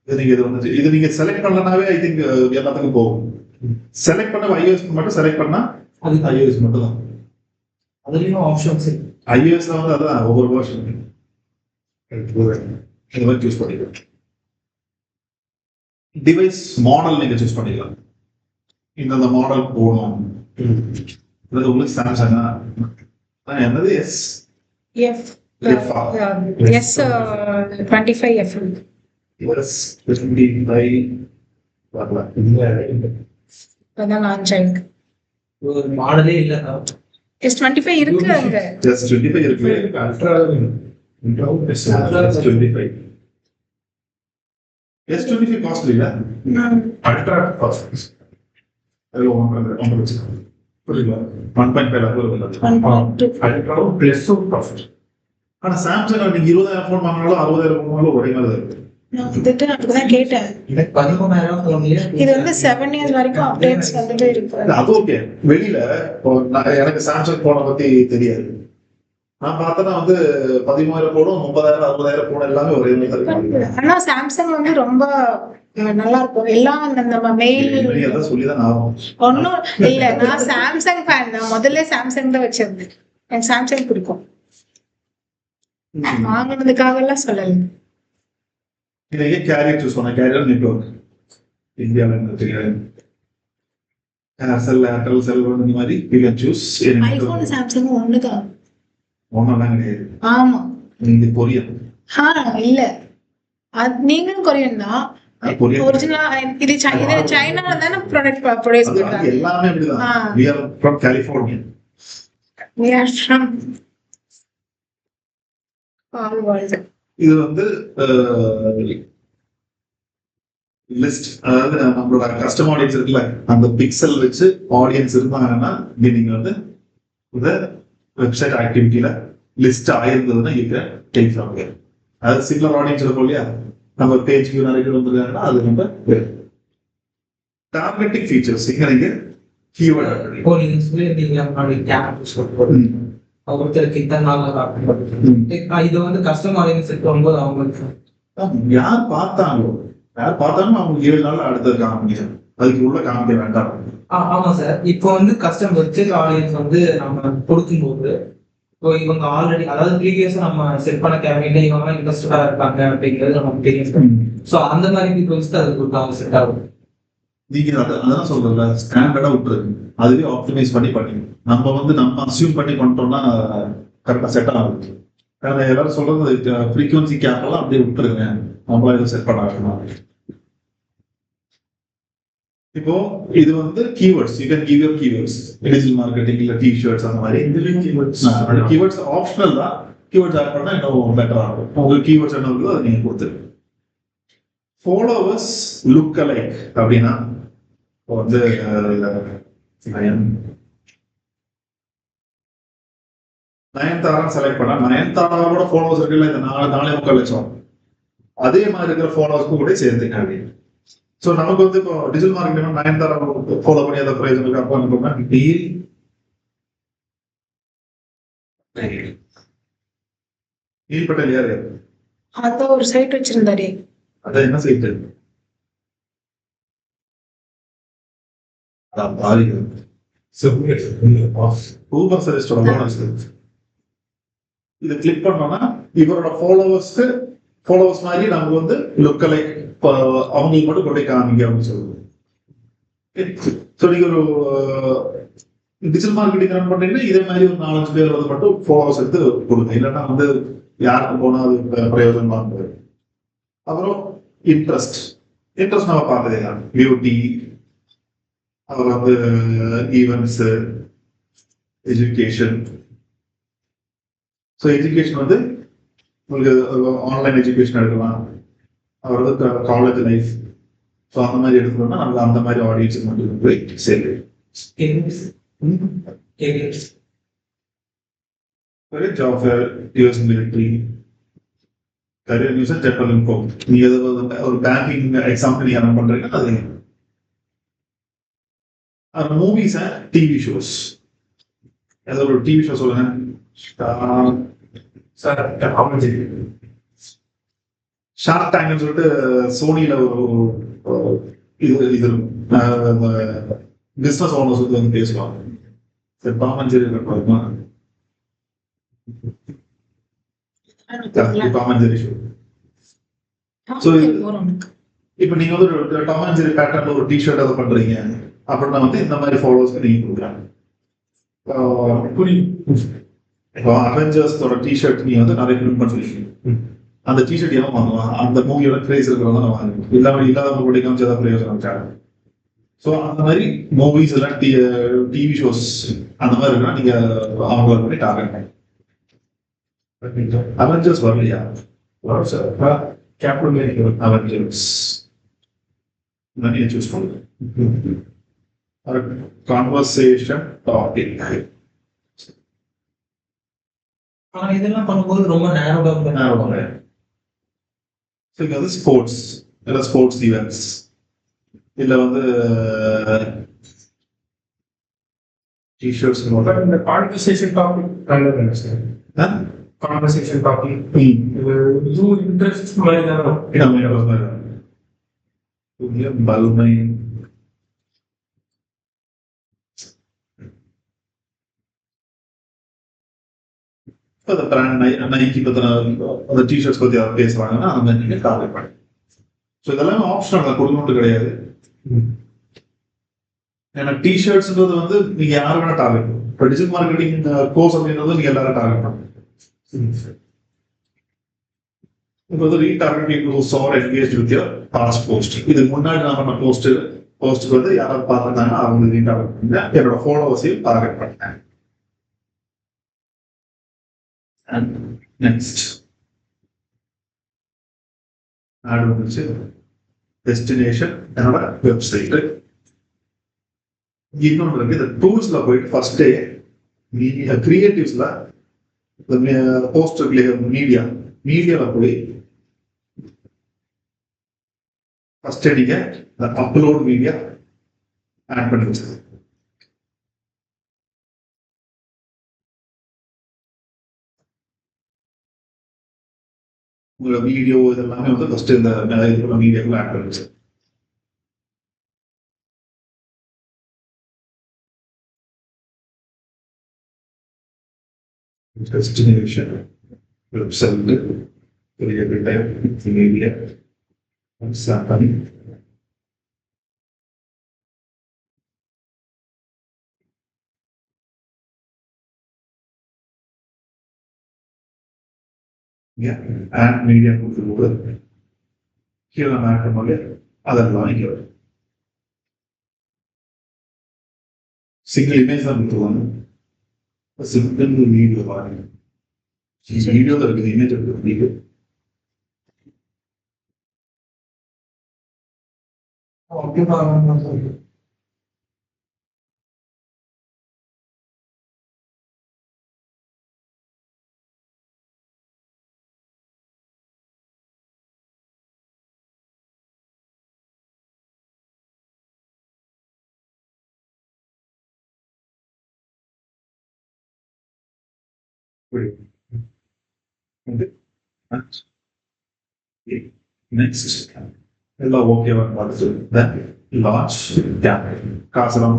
இது நீங்க செலக்ட் பண்ணலனாவே ஐ திங்க் எல்லாத்துக்கும் போகும். செலக்ட் பண்ண iOS மட்டும் செலக்ட் பண்ணா அது iOS மட்டும் தான். அதுலயும் ஆப்ஷன்ஸ் இருக்கு. iOSல வந்து அதான் ஒவ்வொரு வெர்ஷன் இந்த மாதிரி சூஸ் பண்ணிக்கலாம். டிவைஸ் மாடல் நீங்க சூஸ் பண்ணிக்கலாம். இந்த மாடல் போகணும். இது உங்களுக்கு சாம்சங்கா என்னது S F S 25 F S 25 வரல. அதான் லான்ச் ஆயிருக்கு. ஒரு மாடலே இல்ல. எஸ் 25 இருக்கு அங்க. எஸ் 25 இருக்கு. அல்ட்ரா S25 காஸ்ட்லி இல்ல. அல்ட்ரா காஸ்ட் அது 1.5 புரியல. 1.5 லாக் வருது. 1.2 அல்ட்ரா பிளஸ் காஸ்ட். ஆனா சாம்சங் நீங்க 20,000 போன் வாங்கினாலும் 60,000 போன் வாங்கினாலும் ஒரே மாதிரி தான் இருக்கு. நான் வந்துட்டு அப்படிதான் கேட்டேன். எனக்கு 13,000 தோணுது. இது வந்து 7 இயர்ஸ் வரைக்கும் அப்டேட்ஸ் வந்துட்டு இருக்கு. அது ஓகே. வெளியில எனக்கு சாம்சங் போனை பத்தி தெரியாது. நான் பார்த்தா வந்து 13,000 போடும், 30,000, 60,000 போன் எல்லாமே ஒரே மாதிரி தான் இருக்கு. ஆனா சாம்சங் வந்து ரொம்ப நல்லா இருக்கும். எல்லாம் நம்ம மெயில் சொல்லிதான் ஆகும். ஒன்னும் இல்ல. நான் சாம்சங் ஃபேன் தான். முதல்ல சாம்சங் தான் வச்சிருந்தேன். எனக்கு சாம்சங் பிடிக்கும். வாங்கினதுக்காக எல்லாம் சொல்லல. நீங்க கேரியர் சூஸ் பண்ண கேரியர் நெட்வொர்க் இந்தியாவில் தெரியாது. ஏர்செல், ஏர்டெல், செல்வன் இந்த மாதிரி you can choose. IPhone Samsung ஒண்ணுதான். ஒன்னெல்லாம் கிடையாது. ஆமா, நீங்க பொரியல் இல்ல அது நீங்களும் கொரியன் தான். ஒரிஜினலா இது சைனால தானே ப்ராடக்ட் ப்ரொடியூஸ் பண்றாங்க. எல்லாமே அப்படிதான். we are from California. we are from all world. இது வந்து லிஸ்ட், அதாவது நம்மளோட கஸ்டம் ஆடியன்ஸ் இருக்குல்ல, அந்த பிக்சல் வச்சு ஆடியன்ஸ் இருந்தாங்கன்னா நீங்க வந்து இந்த வெப்சைட் ஆக்டிவிட்டியில லிஸ்ட் ஆயிருந்ததுன்னா you can take from there. அதாவது சிமிலர் ஆடியன்ஸ் இருக்கும் இல்லையா, நம்ம பேஜ்க்கு நிறைய பேர் வந்துருக்காங்கன்னா அது நம்ம டார்கெட்டிங் ஃபீச்சர்ஸ். இங்க நீங்க கீவேர்ட் இப்போ நீங்க சொல்லியிருந்தீங்க முன்னாடி கேம்பஸ் ஒருத்தருக்கு இத்தனை நாள் இது வந்து கஸ்டம் ஆடியன்ஸ் இருக்கும்போது அவங்களுக்கு யார் பார்த்தாங்களோ அவங்களுக்கு 7 நாள் அடுத்தது காமிக்க, அதுக்கு உள்ள காமிக்க வேண்டாம். ஆமா சார். இப்போ வந்து கஸ்டம் வெப்சைட் ஆடியன்ஸ் வந்து நம்ம கொடுக்கும்போது இப்போ இவங்க ஆல்ரெடி, அதாவது ப்ரீவியஸா நம்ம செட் பண்ண கேம்பெயின்ல இவங்க இன்ட்ரெஸ்டடா இருக்காங்க அப்படிங்கிறது நமக்கு தெரியும். ஸோ அந்த மாதிரி பீப்புள்ஸ் அது கொடுத்தாங்க செட் ஆகும். நீங்க அதான் சொல்றல, ஸ்டாண்டர்டா விட்டுருக்கு, அதுவே ஆப்டிமைஸ் பண்ணி நம்ம வந்து நம்ம அசியூம் பண்ணி பண்ணிட்டோம்னா கரெக்டா செட் ஆகுது. எல்லாரும் சொல்றது ஃப்ரீக்வன்சி கேப் எல்லாம் அப்படியே விட்டுருங்க, நம்மளா இதை செட் பண்ண ஆகணும். இப்போ இது வந்து keywords, you can give your keywords, digital marketing இல்ல டி-ஷர்ட்ஸ் அந்த மாதிரி கீவேர்ட்ஸ் ஆப்ஷனல் தான். கீவேர்ட்ஸ் ஆட் பண்ணா இன்னும் பெட்டரா இருக்கும். உங்களுக்கு கீவேர்ட்ஸ் என்ன இருக்குதோ அதை நீங்க கொடுத்துருங்க. ஃபாலோவர்ஸ் லுக் அலைக் அப்படின்னா வந்து நயன்தாரா செலக்ட் பண்ணா நயன்தாராவோட ஃபாலோவர்ஸ் இருக்குல்ல, இந்த 4.4 லட்சம், அதே மாதிரி இருக்கிற ஃபாலோவர்ஸ்க்கு கூட சேர்த்துக்காங்க. ஸோ நமக்கு வந்து இப்போ டிஜிட்டல் மார்க்கெட்டிங் நயன்தாரா ஃபாலோ பண்ணி அதை பிரைஸ் இருக்கு. அப்போ என்ன டீல் பட்டேல் யாரு? அந்த ஒரு சைட் வச்சிருந்தாரு. அதான் என்ன சைட்? ஊபர் சர்வீஸோட போனஸ். இதை கிளிக் பண்ணோம்னா இவரோட ஃபாலோவர்ஸ் மாதிரி நமக்கு வந்து லுக் லைக் அவங்களுக்கு மட்டும் கொண்டே காமிங்க அப்படின்னு சொல்லுவோம். ஸோ நீங்க ஒரு டிஜிட்டல் மார்க்கெட்டிங் ரன் பண்றீங்கன்னா இதே மாதிரி ஒரு 4-5 பேர் வந்து மட்டும் ஃபாலோவர்ஸ் எடுத்து கொடுங்க, இல்லைன்னா வந்து யாருக்கு போனா அது பிரயோஜனமா இருந்தது. அப்புறம் இன்ட்ரெஸ்ட் நம்ம பார்த்ததே தான், பியூட்டி, அப்புறம் வந்து ஈவெண்ட்ஸ், எஜுகேஷன். ஸோ எஜுகேஷன் வந்து உங்களுக்கு ஆன்லைன் எஜுகேஷன் எடுக்கலாம், அவர் வந்து காலேஜ் லைஃப். ஸோ அந்த மாதிரி எடுக்கணும்னா நமக்கு அந்த மாதிரி ஆடியன்ஸ் மட்டும் போய் சரி. Job fair, US military, career news, general info. நீங்க ஒரு பேங்கிங் எக்ஸாம்பிள் நீங்க ரன் பண்றீங்கன்னா அது மூவிஸ் அண்ட் டிவி ஷோஸ். ஏதோ ஒரு டிவி ஷோ சொல்லுங்க சார். ஷார்க் டேங்க்னு சொல்லிட்டு சோனியில ஒரு இது பிசினஸ் ஓனர்ஸ் வந்து பேசுவாங்க. பாமஞ்சேரி பாமஞ்சேரி ஷோ. ஸோ இப்போ நீங்க வந்து ஒரு டாமஞ்சேரி பேட்டர்ன்ல ஒரு டிஷர்ட் அதை பண்றீங்க அப்படின்னா வந்து இந்த மாதிரி ஃபாலோவர்ஸ்க்கு நீங்க கொடுக்குறாங்க. இப்போ அவெஞ்சர்ஸோட டிஷர்ட் நீங்க வந்து நிறைய பிரிண்ட் பண்ணுவீங்க. அந்த டிஷர்ட் எவன் வாங்குவான்? அந்த மூவியோட கிரேஸ் இருக்கிறவங்க தான் வாங்குவாங்க. இல்லாதவங்க கூட காமிச்சு ஏதாவது பிரயோஜனம் வச்சாங்க. ஸோ அந்த மாதிரி மூவிஸ் எல்லாம் டிவி ஷோஸ் அந்த மாதிரி இருக்குன்னா நீங்க அவங்கள பண்ணி டார்கெட் பண்ணி. அவெஞ்சர்ஸ் வரலையா? கேப்டன் அமெரிக்கா அவெஞ்சர்ஸ் நீங்க சூஸ் பண்ணுங்க. Conversation topic. ஆனா இதெல்லாம் பண்ணும்போது ரொம்ப நேரோடா பண்ணுவாங்க. ஸோ இங்கே வந்து ஸ்போர்ட்ஸ் இல்லை ஸ்போர்ட்ஸ் ஈவெண்ட்ஸ் இல்லை வந்து டிஷர்ட்ஸ். இந்த கான்வர்சேஷன் டாபிக் கான்வர்சேஷன் டாபிக் இது இன்ட்ரெஸ்ட் மாதிரி தானே. பல்மை அந்த பிராண்ட் நைக்கி பத்தின அந்த டிஷர்ட்ஸ் பத்தி யாரும் பேசுறாங்கன்னா அந்த மாதிரி நீங்க டார்கெட் பண்ணி. ஸோ இதெல்லாம் ஆப்ஷனல் தான், கொடுக்கணும் கிடையாது. ஏன்னா டிஷர்ட்ஸ்ன்றது வந்து நீங்க யாரு வேணா டார்கெட் பண்ணும். இப்போ டிஜிட்டல் மார்க்கெட்டிங் கோர்ஸ் அப்படின்றது நீங்க எல்லாரும் டார்கெட் பண்ணுங்க. இப்போ வந்து retarget people who saw engaged with your past post. இதுக்கு முன்னாடி நான் பண்ண போஸ்ட்டுக்கு வந்து யாராவது பார்த்துருந்தாங்கன்னா அவங்களுக்கு ரீடார்கெட் பண்ணேன், என்னோட ஃபாலோவர்ஸையும் டார்கெட் பண்ணேன். அண்ட் நெக்ஸ்ட் ஆட் வந்துச்சு டெஸ்டினேஷன் என்னோட வெப்சைட். இன்னொன்று இருக்கு, இந்த டூல்ஸ்ல போயிட்டு ஃபர்ஸ்ட் டே கிரியேட்டிவ்ஸ்ல போஸ்ட் மீடியால போய் ஃபர்ஸ்ட் நீங்க அப்லோட் மீடியா ஆட் பண்ணி வச்சது. உங்களோட வீடியோ இதெல்லாமே வந்து ஃபர்ஸ்ட் இந்த இதுக்குள்ள மீடியாக்குள்ள ஆட் பண்ணி வச்சது. Destination, website, creative type, media, sample. Yeah, and media Google. Here I'm at the other line here. Single image of the one. A simple video one. This video that the image of the video. Okay, Wait. Okay. Next. எல்லாம் ஓகேவா பார்த்து தென் launch campaign காசெல்லாம்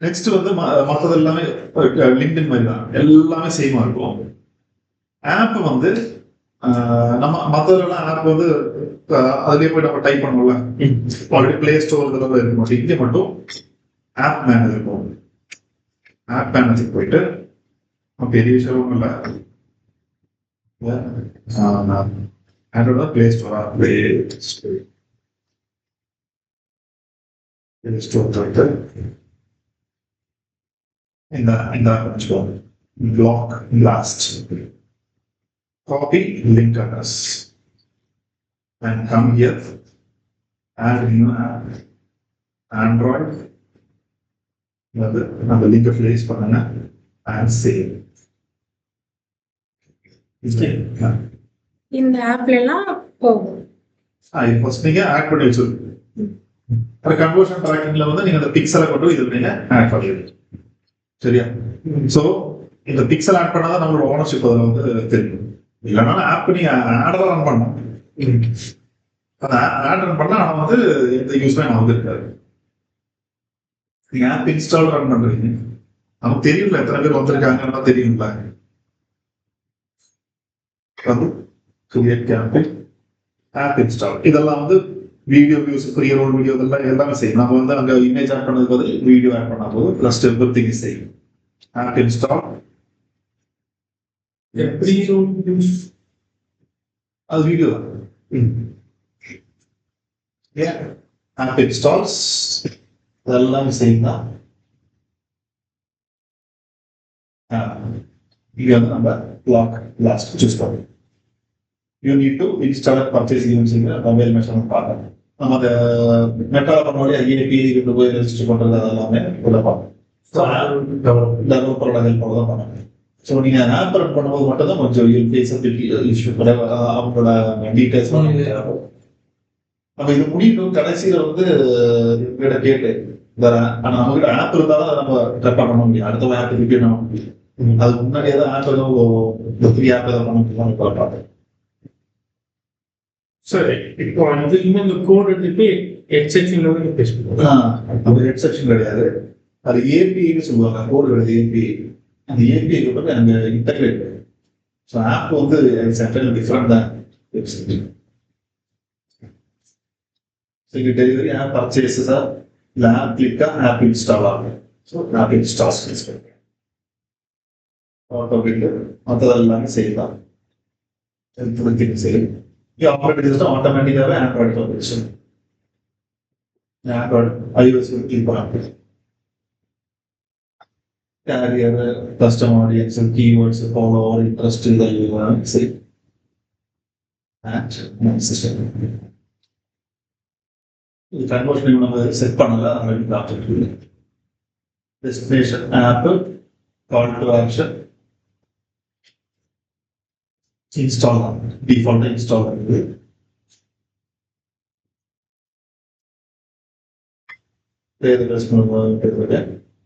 next வந்து மற்றது எல்லாமே LinkedIn மாதிரி தான், எல்லாமே சேமா இருக்கும். ஆப் வந்து நம்ம மற்றதெல்லாம் ஆப் வந்து அதுலேயே போய் நம்ம டைப் பண்ணுவோம்ல, ஆல்ரெடி பிளே ஸ்டோர் இதெல்லாம் இருக்க மாட்டோம். இங்கே மட்டும் ஆப் மேனேஜர் போகும். ஆப் மேனேஜர் போயிட்டு பெரிய விஷயம் இல்லை, Android Play Store, Play Store in the block blast, copy link address and come here, add new app, Android, and the link place and save. இந்த ஆப்ல எல்லாம் போகும். இது ஃபர்ஸ்ட் நீங்க ஆட் பண்ணி வச்சிருக்கீங்க. அந்த கன்வர்ஷன் ட்ராக்கிங்ல வந்து நீங்க அந்த பிக்சலை கொண்டு இது நீங்க ஆட் பண்ணிடுங்க. சரியா? சோ இந்த பிக்சல் ஆட் பண்ணாதான் நம்மளோட ஓனர்ஷிப் அதுல வந்து தெரியும். இல்லைன்னா ஆப் நீங்க ஆட் ரன் பண்ணணும். அந்த ஆட் ரன் பண்ணா நம்ம வந்து எந்த யூஸ்மே நமக்கு இருக்காது. நீங்க ஆப் இன்ஸ்டால் ரன் பண்றீங்க, நமக்கு தெரியும்ல எத்தனை பேர் வந்திருக்காங்கன்னா தெரியும்ல. கிரியேட் கேம்பெயின், ஆப் இன்ஸ்டால், இதெல்லாம் வந்து video views, pre roll video இதெல்லாம் எல்லாமே செய்யும். நம்ம வந்து அங்கே இமேஜ் ஆட் பண்ணதுக்கு பதில் வீடியோ ஆட் பண்ண போது ப்ளஸ் எவ்ரிதிங் இஸ் செய்யும். ஆப் இன்ஸ்டால், அது வீடியோ தான். ஆப் இன்ஸ்டால்ஸ் இதெல்லாம் செய்யும் தான். இங்க வந்து நம்ம லாஸ்ட் சூஸ் பண்ணுவோம். You need to install and purchase using the mobile measurement partner. நம்ம அந்த மெட்டால பண்ணோட ஏபி கொண்டு போய் ரெஜிஸ்டர் பண்றது அதெல்லாமே உள்ள பார்க்கணும். டெவலப்பரோட ஹெல்ப் தான் பண்ணணும். ஸோ நீங்க ஆப் ரன் பண்ணும்போது மட்டும் தான் கொஞ்சம் இஷ்யூ அவங்களோட டீடைல்ஸ் நம்ம இது முடியும். கடைசியில வந்து இவங்கிட்ட கேட்டு ஆனா நம்ம கிட்ட ஆப் இருந்தாலும் அதை நம்ம ரெக்கார்ட் பண்ண முடியும். அடுத்த ஆப் ரிப்பீட் பண்ண முடியும். அதுக்கு முன்னாடி ஏதாவது ஆப் ஏதோ ஃப்ரீ ஆப் ஏதாவது பண்ண முடியுமா இப்போ பார்த்தேன். சரி, இப்போ வந்து இன்னும் இந்த கோட் எடுத்துட்டு ஹெட் செக்ஷன்ல வந்து பேசுவோம். அந்த ஹெட் செக்ஷன் கிடையாது, அது ஏபிஐன்னு சொல்லுவாங்க. கோட் கிடையாது, ஏபிஐ. அந்த ஏபிஐ வந்து அங்க இன்டெகிரேட். ஸோ ஆப் வந்து சென்ட்ரல் டிஃப்ரெண்ட் தான் வெப்சைட். ஸோ இங்கே டெலிவரி ஆப் பர்ச்சேஸஸா இல்லை ஆப் கிளிக்கா ஆப் இன்ஸ்டால் ஆகும். So app install auto bill மற்றது எல்லாமே செய்யலாம். செய்யும் ஆப்ரேட்டிங் சிஸ்டம் ஆட்டோமேட்டிக்காகவே ஆண்ட்ராய்டு வந்துருச்சு. ஆண்ட்ராய்டு iOS கிளிக் பண்ணலாம். Carrier, custom audience, keywords, follower, interest இதெல்லாம் சரி. சிஸ்டம் இது கன்வர்ஷன் நம்ம செட் பண்ணல. Object destination app, call to action, install தான் டிஃபால்ட்டாக இன்ஸ்டால் பண்ணுது.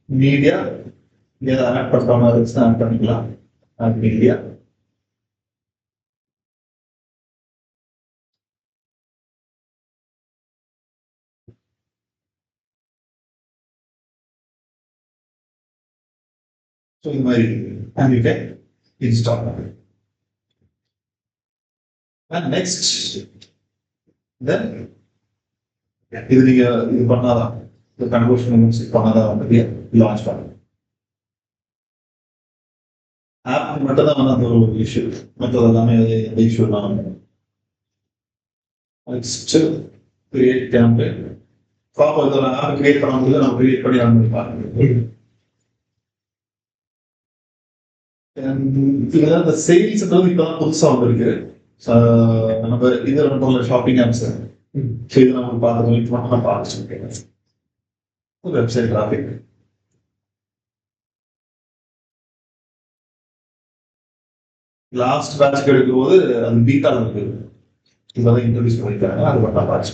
மீடியா ஏதாவது ஆட் பண்ணுற மாதிரி இருந்துச்சுன்னா ஆட் பண்ணிக்கலாம். மீடியா ஸோ இந்த மாதிரி and you can install it. And next then இது நீங்க இது பண்ணாதான் இந்த கன்வர்ஷன் பண்ணாதான் வந்து லான்ச் பண்ணலாம். ஆப் மட்டும் தான் வந்து அந்த ஒரு இஷ்யூ, மற்றது எல்லாமே எந்த இஷ்யூ இல்லாம. Next create campaign. பாப்பா இதெல்லாம் ஆப் கிரியேட் பண்ணும்போது நம்ம கிரியேட் பண்ணி ரன் பண்ணி பாருங்க. இதுதான் இந்த சேல்ஸ்ன்றது இப்பதான் புதுசா வந்திருக்கு. நம்ம இது நம்ம ஷாப்பிங் ஆப்ஸ் இது நம்ம பார்த்துருக்கோம். வெப்சைட் டிராஃபிக் லாஸ்ட் பேட்ச் எடுக்கும் போது அது பீட்டால இருக்கு. இப்பதான் இன்ட்ரோடியூஸ் பண்ணிருக்காங்க. அது மட்டும் பார்த்து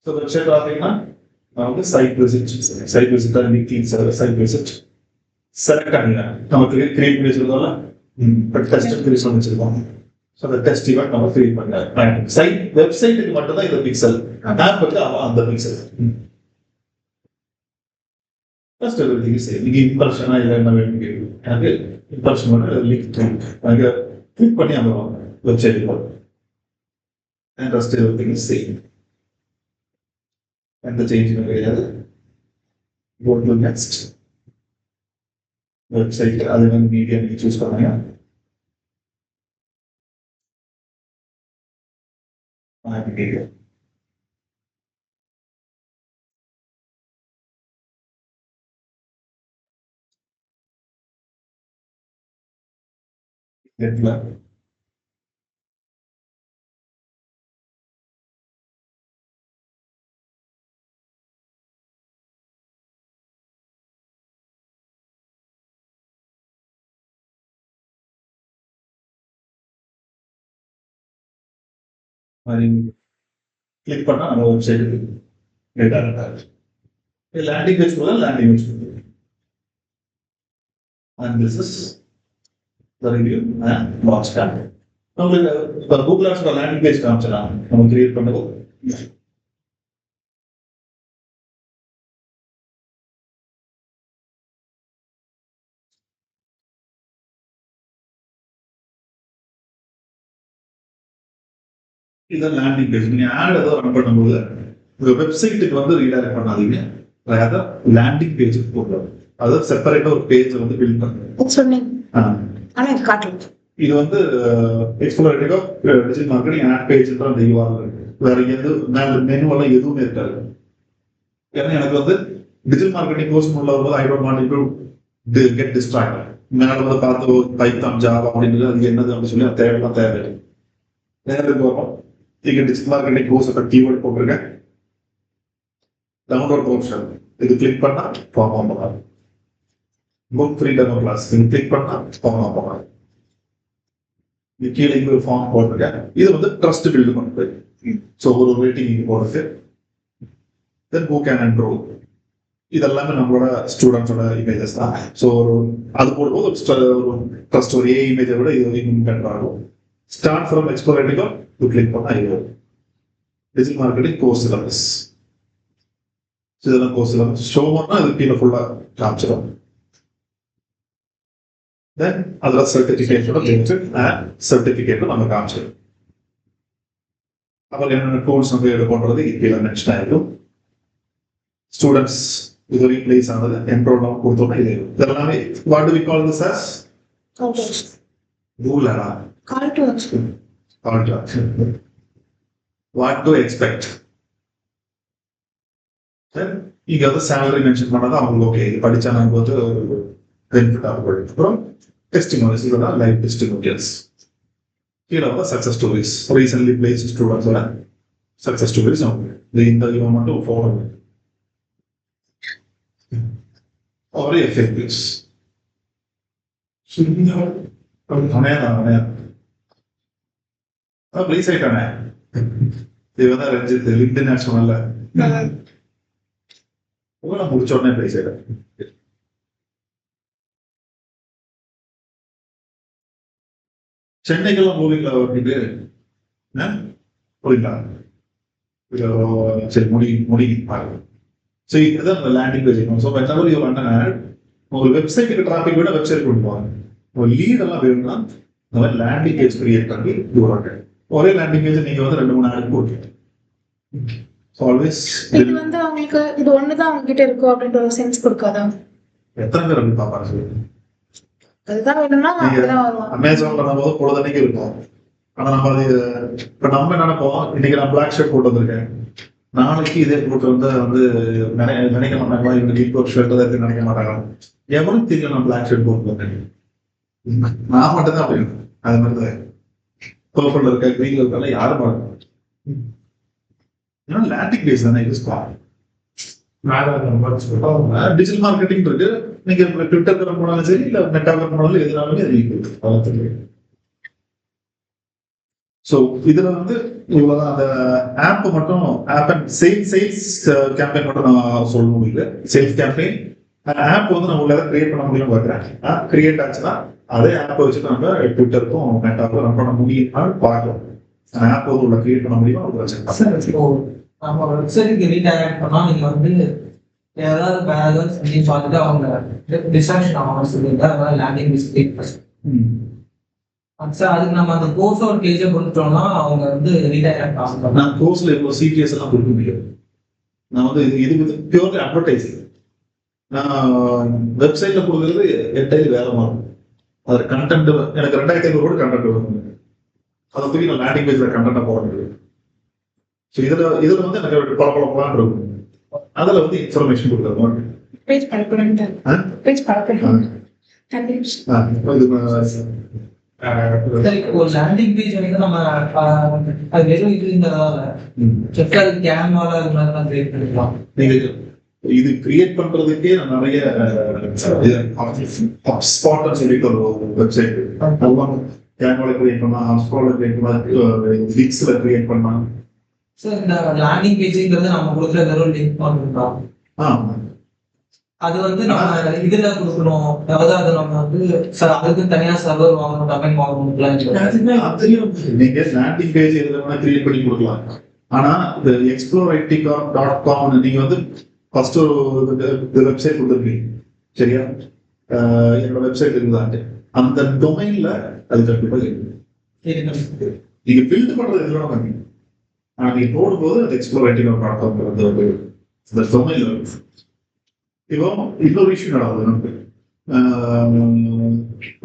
ஸோ வெப்சைட் டிராஃபிக்னா நமக்கு side visit weekly side visit select பண்ணிடுறேன். நமக்கு கிரியேட் பண்ணி வச்சிருக்கோம்ல, டெஸ்ட் கிரியேட் பண்ணி வச்சிருக்கோம். ஸோ அந்த டெஸ்ட் ஈவெண்ட் நம்ம கிரியேட் பண்ண சைட் வெப்சைட்டுக்கு மட்டும் தான் இந்த பிக்சல், ஆப்புக்கு அந்த பிக்சல். First everything same. நீங்க இம்ப்ரெஷனா இல்லை என்ன வேணும் கேட்கும். எனக்கு இம்ப்ரெஷன் பண்ண லிங்க் எனக்கு கிளிக் பண்ணி அந்த வெப்சைட்டுக்கு வரும். And first everything same. எந்த சேஞ்சும் கிடையாது. Go to next website. அது வந்து மீடியா நீங்க சூஸ் பண்ணுங்க. மீடியா நெட்ல மாதிரி கிளிக் பண்ணா நம்ம வெப்சைட்டுக்கு டேட்டா இருக்காது. லேண்டிங் பேஜ் போல லேண்டிங் பேஜ் கொடுக்கும். And this is the review and launch campaign. நம்மளுக்கு இப்போ கூகுள் ஆட்ஸ் லேண்டிங் பேஜ் காமிச்சலாம் நம்ம கிரியேட் பண்ணது. இதான் லேண்டிங் பேஜ். நீங்க ஆட் ஏதோ ரன் பண்ணும்போது உங்க வெப்சைட்டுக்கு வந்து ரீடைரக்ட் பண்ணாதீங்க. அதாவது லேண்டிங் பேஜுக்கு போகலாம். அதாவது செப்பரேட்டா ஒரு பேஜ் வந்து பில்ட் பண்ணுங்க சொன்னீங்க. ஆனா இது காட்டல. இது வந்து எக்ஸ்ப்ளோரேட்டிவா டிஜிட்டல் மார்க்கெட்டிங் ஆட் பேஜ்ன்ற அந்த யூஆர்எல் இருக்கு. வேற மெனு எல்லாம் எதுவுமே இருக்காது. ஏன்னா எனக்கு வந்து டிஜிட்டல் மார்க்கெட்டிங் கோர்ஸ் உள்ள வரும்போது I don't want to get distract. மேல வந்து பார்த்து பைத்தான் ஜாவா அப்படின்றது அது என்னது அப்படின்னு சொல்லி அது தேவையெல்லாம் தேவையில்லை. நேரத்துக்கு வரும். நீங்க டிஜிட்டல் மார்க்கெட்டிங் கோர்ஸ் கீவேர்ட் போட்டிருக்கேன். டவுன்லோட் ஆப்ஷன் இது கிளிக் பண்ணா ஃபார்ம் ஆகலாம். புக் ஃப்ரீ டெமோ கிளாஸ் இது கிளிக் பண்ணா ஃபார்ம் ஆகலாம். இது கீழே இங்க ஒரு ஃபார்ம் போட்டிருக்கேன். இது வந்து ட்ரஸ்ட் பில்டு பண்ணுறது. ஸோ ஒரு ரேட்டிங் இங்கே போடுறது. தென் ஹூ கேன் என்ரோல். இதெல்லாமே நம்மளோட ஸ்டூடெண்ட்ஸோட இமேஜஸ் தான். ஸோ அது போடும்போது ஒரு ட்ரஸ்ட் ஒரு ஏ இமேஜை விட இது இம்பாக்ட் ஆகும். Start from explorative to click பண்ணா இது டிஜிட்டல் மார்க்கெட்டிங் கோர்ஸ் சிலபஸ். இதெல்லாம் கோர்ஸ் சிலபஸ் ஷோ பண்ணா இது கீழே ஃபுல்லா காமிச்சிடும். தென் அதில் சர்டிஃபிகேட்டோட லிங்க்ட் அண்ட் சர்டிஃபிகேட்டை நம்ம காமிச்சிடும். அப்புறம் என்னென்ன டூல்ஸ் வந்து இது பண்ணுறது கீழே மென்ஷன் ஆகிடும். ஸ்டூடெண்ட்ஸ் இது ரீப்ளேஸ் ஆனது என்ரோல் கொடுத்தோம்னா இது இதெல்லாமே what do we call this as Google Ads. Call to action. Call to action. What to expect? இங்க வந்து salary mention பண்ணாதான் அவங்களுக்கு ஓகே இது படிச்சா நமக்கு வந்து ஒரு பெனிஃபிட் ஆகும். அப்புறம் டெஸ்டிமோனியல்ஸ் இதெல்லாம் லைவ் டெஸ்டிமோனியல்ஸ். கீழே வந்து சக்சஸ் ஸ்டோரிஸ், ரீசன்ட்லி பிளேஸ்ட் ஸ்டூடெண்ட்ஸோட சக்சஸ் ஸ்டோரிஸ் இந்த இவன் மட்டும் ஃபாலோ ஒரு எஃபெக்டிவ்ஸ். பிளேஸ் ஆயிட்டானே இவன் ரஞ்சித் லிங்க்டின் சொன்னல முடிச்ச உடனே பிளேஸ் ஆயிட்டான். சென்னைக்கெல்லாம் போவீங்களா அப்படின்ட்டு போறீங்களா? சரி முடி சரி இதுதான் அந்த லேண்டிங் பேஜ். ஸோ எக்ஸாம்பிள் இவர் அண்ணன் ஒரு வெப்சைட்டுக்கு டிராஃபிக் விட வெப்சைட் கொடுப்பாங்க. ஒரு லீட் எல்லாம் வேணும்னா இந்த மாதிரி லேண்டிங் பேஜ் கிரியேட் பண்ணி இதுவாங்க. ஒரே லேண்டிங் பேஜ் நீங்க வந்து 2-3 ஆட் போட்டு ஆல்வேஸ் இது வந்து அவங்களுக்கு இது ஒண்ணுதான் அவங்க கிட்ட இருக்கும் அப்படின்ற ஒரு சென்ஸ் கொடுக்காதா? எத்தனை பேர் அப்படி பாப்பாங்க சொல்லி அதுதான் வேணும்னா அப்படிதான் வருவாங்க. அமேசான் பண்ணும்போது பொழுதன்னைக்கு இருக்கும். ஆனா நம்ம அது இப்ப நம்ம என்ன நினைப்போம், இன்னைக்கு நான் பிளாக் ஷர்ட் போட்டு வந்திருக்கேன், நாளைக்கு இதே போட்டு வந்து நினைக்க மாட்டாங்களா, இவங்க இப்போ ஷர்ட் தான் நினைக்க மாட்டாங்க. எவனும் தெரியும் நான் பிளாக் ஷர்ட் போட்டு வந்தேன். நான் மட்டும் தான் அப்படி அது மாதிரிதான் பர்பிள் இருக்க கிரீன் இருக்கால யாரும் பாருங்க. ஏன்னா லேண்டிங் பேஸ் தானே யூஸ் பண்ணுவோம். டிஜிட்டல் மார்க்கெட்டிங் இருக்கு. நீங்க ட்விட்டர் போனாலும் சரி இல்ல மெட்டாவர் போனாலும் எதுனாலுமே அது. ஸோ இதுல வந்து இவ்வளவுதான். அந்த ஆப் மட்டும் ஆப் அண்ட் சேல்ஸ் கேம்பெயின் மட்டும் நான் சொல்ல முடியல. சேல்ஸ் கேம்பெயின் ஆப் வந்து நம்ம உள்ள கிரியேட் பண்ண முடியும் பார்க்குறேன். ஆப் கிரியேட் ஆச்சுன்னா அதே ஆப்பை வச்சுட்டு நம்ம ட்விட்டருக்கும் மெட்டாவுக்கும் ரன் பண்ண முடியும்னா பார்க்கலாம். ஆப் வந்து உள்ள கிரியேட் பண்ண முடியுமா ஒரு பிரச்சனை. நம்ம வெப்சைட்டுக்கு ரீடைரக்ட் பண்ணா நீங்க வந்து ஏதாவது வேற ஏதாவது செஞ்சு பார்த்துட்டு அவங்க டிஸ்ட்ராக்ஷன் ஆகணும் சொல்லிட்டு அதாவது லேண்டிங் பேஜ் அதுக்கு நம்ம அந்த கோர்ஸ் ஒரு பேஜை கொடுத்துட்டோம்னா அவங்க வந்து ரீடைரக்ட் ஆகும். நான் கோர்ஸ்ல இவ்வளவு சிடிஎஸ் எல்லாம் கொடுக்க முடியாது. நான் வந்து இது பியூர்லி அட்வர்டைசிங். நான் வெப்சைட்ல கொடுக்குறது எட்டாயிரம் வேலை மாறும். அது கண்டென்ட் எனக்கு 2500 கூட கண்டென்ட் வரும். அதை தூக்கி நான் லேண்டிங் பேஜ்ல கண்டென்ட்டா போட முடியும். ஸோ இதுல வந்து எனக்கு பல இருக்கும். அதுல வந்து இன்ஃபர்மேஷன் கொடுக்குறோம். பேஜ் பழக்கம் சரி, ஒரு லேண்டிங் பேஜ் வந்து நம்ம அது வெறும் இதுங்கிறதால அதுக்கு கேன்வால அது மாதிரி கிரியேட் பண்ணிக்கலாம். நீங்க இது கிரியேட் பண்றதுக்கே நிறைய ஹப்ஸ்பாட்னு சொல்லிட்டு ஒரு வெப்சைட் கேன்வால கிரியேட் பண்ணா, ஹப்ஸ்பாட்ல கிரியேட் பண்ணா, லிங்க்ஸ்ல கிரியேட் பண்ணா. சார் இந்த லேண்டிங் பேஜ்ங்கிறது நம்ம கொடுக்குற வெறும் லிங்க் பண்ணுறோம். அது வந்து நம்ம இதுல கொடுக்கணும். அதாவது அது நம்ம வந்து அதுக்கு தனியா சர்வர் வாங்கணும், டொமைன் வாங்கணும். நீங்க லேண்டிங் பேஜ் எதுல வேணா கிரியேட் பண்ணி கொடுக்கலாம். ஆனா இந்த exploreit.com நீங்க வந்து ஃபர்ஸ்ட் ஒரு வெப்சைட் கொடுத்துருக்கீங்க சரியா? என்னோட வெப்சைட் இருக்குதான்ட்டு அந்த டொமைன்ல அது கண்டிப்பா இருக்கு. நீங்க பில்ட் பண்றது எதுல வேணா பண்ணீங்க. ஆனா நீங்க போடும்போது அது exploreit.com அந்த டொமைன்ல இருக்கு. இப்போ இன்னொரு விஷயம் நடக்குது நமக்கு.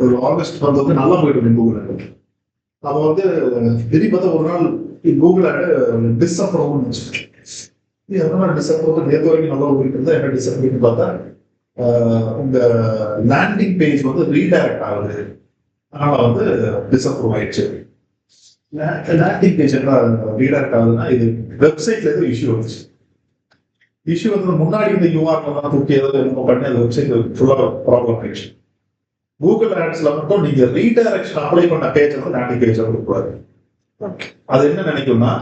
ஒரு ஆகஸ்ட் வந்து நல்லா போயிட்டு இருக்கு கூகுள். அப்போ வந்து திடீர்னு பார்த்தா ஒரு நாள் கூகுள் டிஸ்அப்ரூவ் டிஸ்அப்ரூவ் நேற்று வரைக்கும் நல்லா போயிட்டு இருந்தா என்ன டிஸ்அப்ரூவ் பார்த்தா உங்க லேண்டிங் பேஜ் வந்து ரீடைரக்ட் ஆகுது. அதனால வந்து டிஸ்அப்ரூவ் ஆயிடுச்சு. லேண்டிங் பேஜ் என்ன ரீடைரக்ட் ஆகுதுன்னா இது வெப்சைட்ல ஏதோ இஷ்யூ வந்துச்சு. இஷ்யூ வந்து முன்னாடி இந்த யூஆர்எல் தூக்கி ஏதாவது பண்ணி அந்த வெப்சைட் ஃபுல்லா ப்ராப்ளம் ஆயிடுச்சு. கூகுள் ஆட்ஸ்ல மட்டும் நீங்க ரீடைரக்ஷன் அப்ளை பண்ண பேஜ் வந்து லேண்டிங் பேஜ் கொடுக்கூடாது. அது என்ன நினைக்கும்னா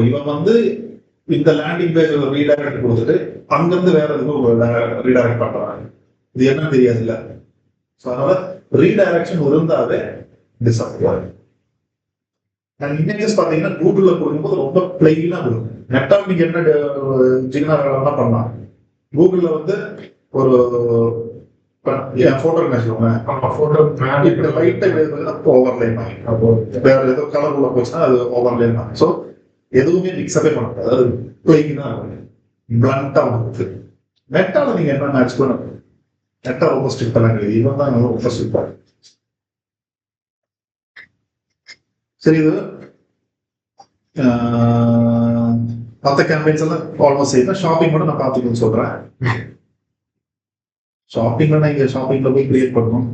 இவன் வந்து இந்த லேண்டிங் பேஜ் ரீடைரக்ட் கொடுத்துட்டு அங்கிருந்து வேற எதுவும் ரீடைரக்ட் பண்றாங்க. இது என்னன்னு தெரியாது இல்ல. அதனால ரீடைரக்ஷன் இருந்தாவே டிஸ்அப்ரூவ். இமேஜஸ் பாத்தீங்கன்னா கூகுள்ல கொடுக்கும்போது ரொம்ப பிளைனா இருக்கும். நெட்டா நீங்க என்ன ஜிக்னா பண்ணலாம். கூகுள்ல வந்து ஒரு போட்டோ ஓவர்லே வேற ஏதோ கலர் உள்ள போச்சுன்னா அது ஓவர்லே தான். ஸோ எதுவுமே மிக்ஸ்அப்பே பண்ண அதாவது பிளைனா பிளண்டா வந்து நெட்டால நீங்க என்ன மேட்ச் பண்ண நெட்டா ரொம்ப ஸ்ட்ரிக்ட் எல்லாம் கிடையாது. இவன் தான் ரொம்ப ஸ்ட்ரிக்டா சரி, இது மற்ற கேம்பெயின்ஸ் எல்லாம் ஆல்மோஸ்ட் செய்யலாம். ஷாப்பிங் மட்டும் நான் பார்த்துக்கணும்னு சொல்றேன். ஷாப்பிங்ல நான் இங்க ஷாப்பிங்ல போய் கிரியேட் பண்ணணும்.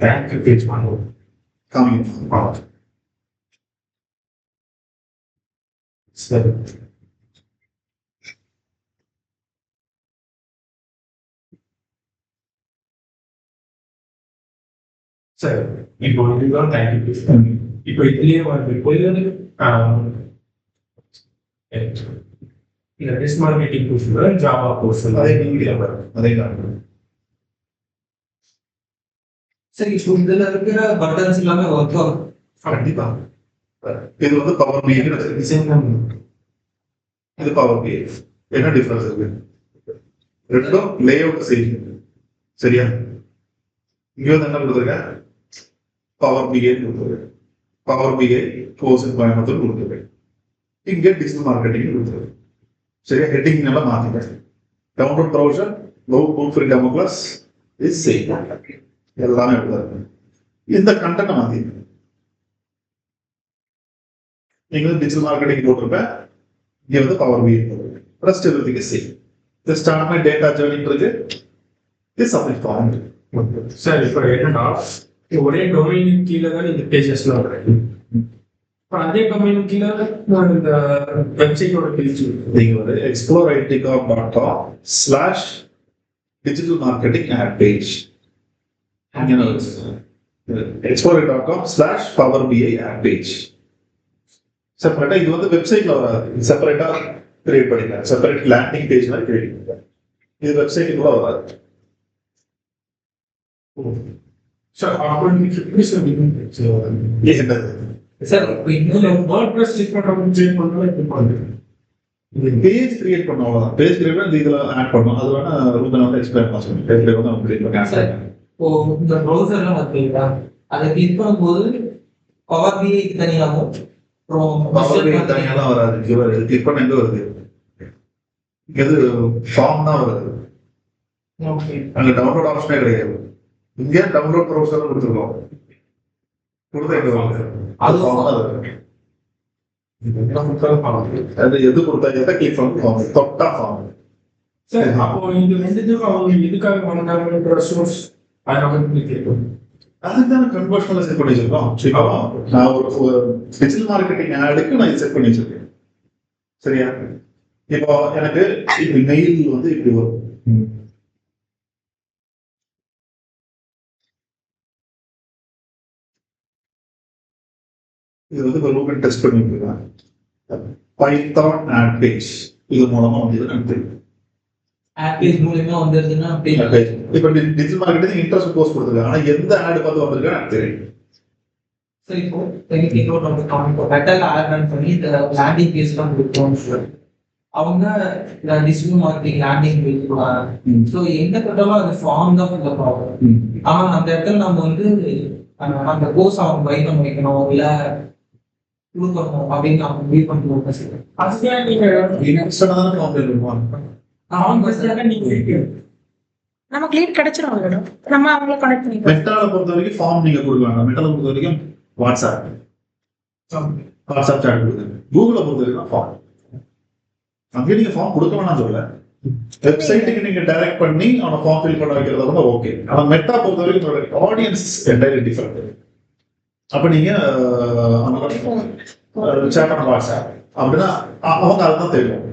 பேங்க் பேஜ் பண்ணுவோம். காமிக்கணும். சரி, சரி. இப்போ இதுதான் தேங்க்யூ பேஜ். இப்போ இதுலயே வந்து போய் இந்த டிஸ் மார்க்கெட்டிங் கோர்ஸ் ஜாவா கோர்ஸ் அதே நீங்க அதே காரணம். சரி, இப்போ இதுல இருக்கிற பட்டன்ஸ் எல்லாமே ஒர்க் ஆகும். கண்டிப்பா. இது வந்து பவர் பிஐ, இது பவர் பிஐ. என்ன டிஃபரன்ஸ் இருக்கு? ரெண்டும் லே அவுட் செய்யுங்க. சரியா? இங்க வந்து என்ன கொடுத்துருக்கேன்? பவர் பிஐ கொடுத்துருக்கேன். பவர் பிஐ கோர்ஸ் கோயம்புத்தூர் கொடுத்துருக்கேன். இங்கே டிஜிட்டல் மார்க்கெட்டிங் கொடுத்துருக்கேன். சரியா? ஹெட்டிங் எல்லாம் மாத்திட்டேன். Download browser, book free demo class is same. எல்லாமே இருக்கு. இந்த கண்டென்ட் மாத்திட்டேன். நீங்க வந்து டிஜிட்டல் மார்க்கெட்டிங் போட்டிருப்பேன். இங்க வந்து பவர் பிஐ போட்டிருப்பேன். Rest everything is same. This start my data journey இருக்கு. This submit form. சார், இப்போ என்னன்னா ஒரே டொமைனுக்கு கீழே தான் இந்த பேஜஸ்லாம் வருது. இப்போ அதே டொமைனுக்கு கீழே நான் இந்த வெப்சைட்டோட பேஜ் நீங்க வந்து exploreitica.com/digital marketing ad page. exploreitica.com/power BI ad page. செப்பரேட்டா இது வந்து வெப்சைட்ல வராது. செப்பரேட்டா கிரியேட் பண்ணிக்கலாம். செப்பரேட் லேண்டிங் பேஜ் மாதிரி கிரியேட் பண்ணிக்கலாம். இது வெப்சைட் கூட வராது. சார், என்னது சார், இப்போ இன்னும் WordPress கிளிக் பண்றோம். பேஜ் கிரியேட் பண்ண அவ்வளவுதான். பேஜ் கிரியேட் பண்ணி இதுல ஆட் பண்ணணும். அது வேணா ரூபன் வந்து எக்ஸ்பிளைன் பண்ண சொல்லுங்க. பேஜ் கிரியேட் வந்து கிரியேட் பண்ணி ஆட் பண்ணுங்க. இப்போ இந்த ப்ரௌசர்லாம் பார்த்தீங்களா, அதை கிளிக் பண்ணும்போது பவர் பிஐ தனியாகும். பவர் பிஐ தனியா தான் வராது. இது கிளிக் பண்ண எங்க வருது? இது ஃபார்ம் தான் வருது. அங்க டவுன்லோட் ஆப்ஷனே கிடையாது. இங்க டவுன்லோட் ப்ரௌசர் கொடுத்துருக்கோம். கொடுத்தா எங்க வருது? அது ஃபார்ம் தான் வருது. அது எது கொடுத்தா எதை கிளிக் பண்ணி ஃபார்ம் தொட்டா ஃபார்ம். சார், அப்போ இது ரெண்டுத்துக்கும் அவங்க எதுக்காக வாங்கினாங்கன்ற சோர்ஸ் அதை நம்ம கேட்கணும். அதுதான் கன்வர்ஷன்ல செட் பண்ணி வச்சிருக்கோம். இப்போ நான் ஒரு டிஜிட்டல் மார்க்கெட்டிங் ஆடுக்கு நான் செட் பண்ணி வச்சிருக்கேன். சரியா? இப்போ எனக்கு இப்படி மெயில் வந்து இப்படி வரும். இது வந்து இப்போ ரூபன் டெஸ்ட் பண்ணி வச்சிருக்கேன். பைத்தான் ஆட் பேஜ் இது மூலமா வந்து எனக்கு தெரியும். ஆட் பேஜ் மூலமா வந்துருதுன்னா இப்போ டிஜிட்டல் மார்க்கெட்டிங் இன்ட்ரெஸ்ட் போஸ்ட் கொடுத்துருக்காங்க. ஆனா எந்த ஆட் பார்த்து வந்திருக்கா எனக்கு தெரியும். சரி, இப்போ மெட்டல் ஆட் ரன் பண்ணி இந்த லேண்டிங் பேஜ்லாம் கொடுத்தோம். அவங்க digital marketing landing page so எந்த கட்டாலும் அது ஃபார்ம் தான் ஃபில் ஆகும். ஆனா அந்த இடத்துல நம்ம வந்து அந்த கோர்ஸ் அவங்க பை பண்ண வைக்கணும் இல்ல கொடுக்கணும் அப்படின்னு அவங்க முடிவு பண்ணுவோம். அதுதான் நீங்க நமக்கு லீட் கிடைச்சிரும். நம்ம அவங்கள கனெக்ட் பண்ணிக்கலாம். மெட்டால பொறுத்த வரைக்கும் ஃபார்ம் நீங்க கொடுக்கலாம். மெட்டால பொறுத்த வரைக்கும் வாட்ஸ்அப் சாட் கொடுக்குது. கூகுளை பொறுத்த வரைக்கும் ஃபார்ம். அங்கே நீங்க ஃபார்ம் கொடுக்க வேணாம் சொல்ல. வெப்சைட்டுக்கு நீங்க டைரக்ட் பண்ணி அவனை ஃபார்ம் ஃபில் பண்ண வைக்கிறத வந்து ஓகே. ஆனா மெட்டா பொறுத்த வரைக்கும் ஆடியன்ஸ் என்டையர்லி டிஃபரெண்ட். அப்ப நீங்க சேட் ஆன் வாட்ஸ்அப் அப்படின்னா அவங்க அதுதான் தெரியும்.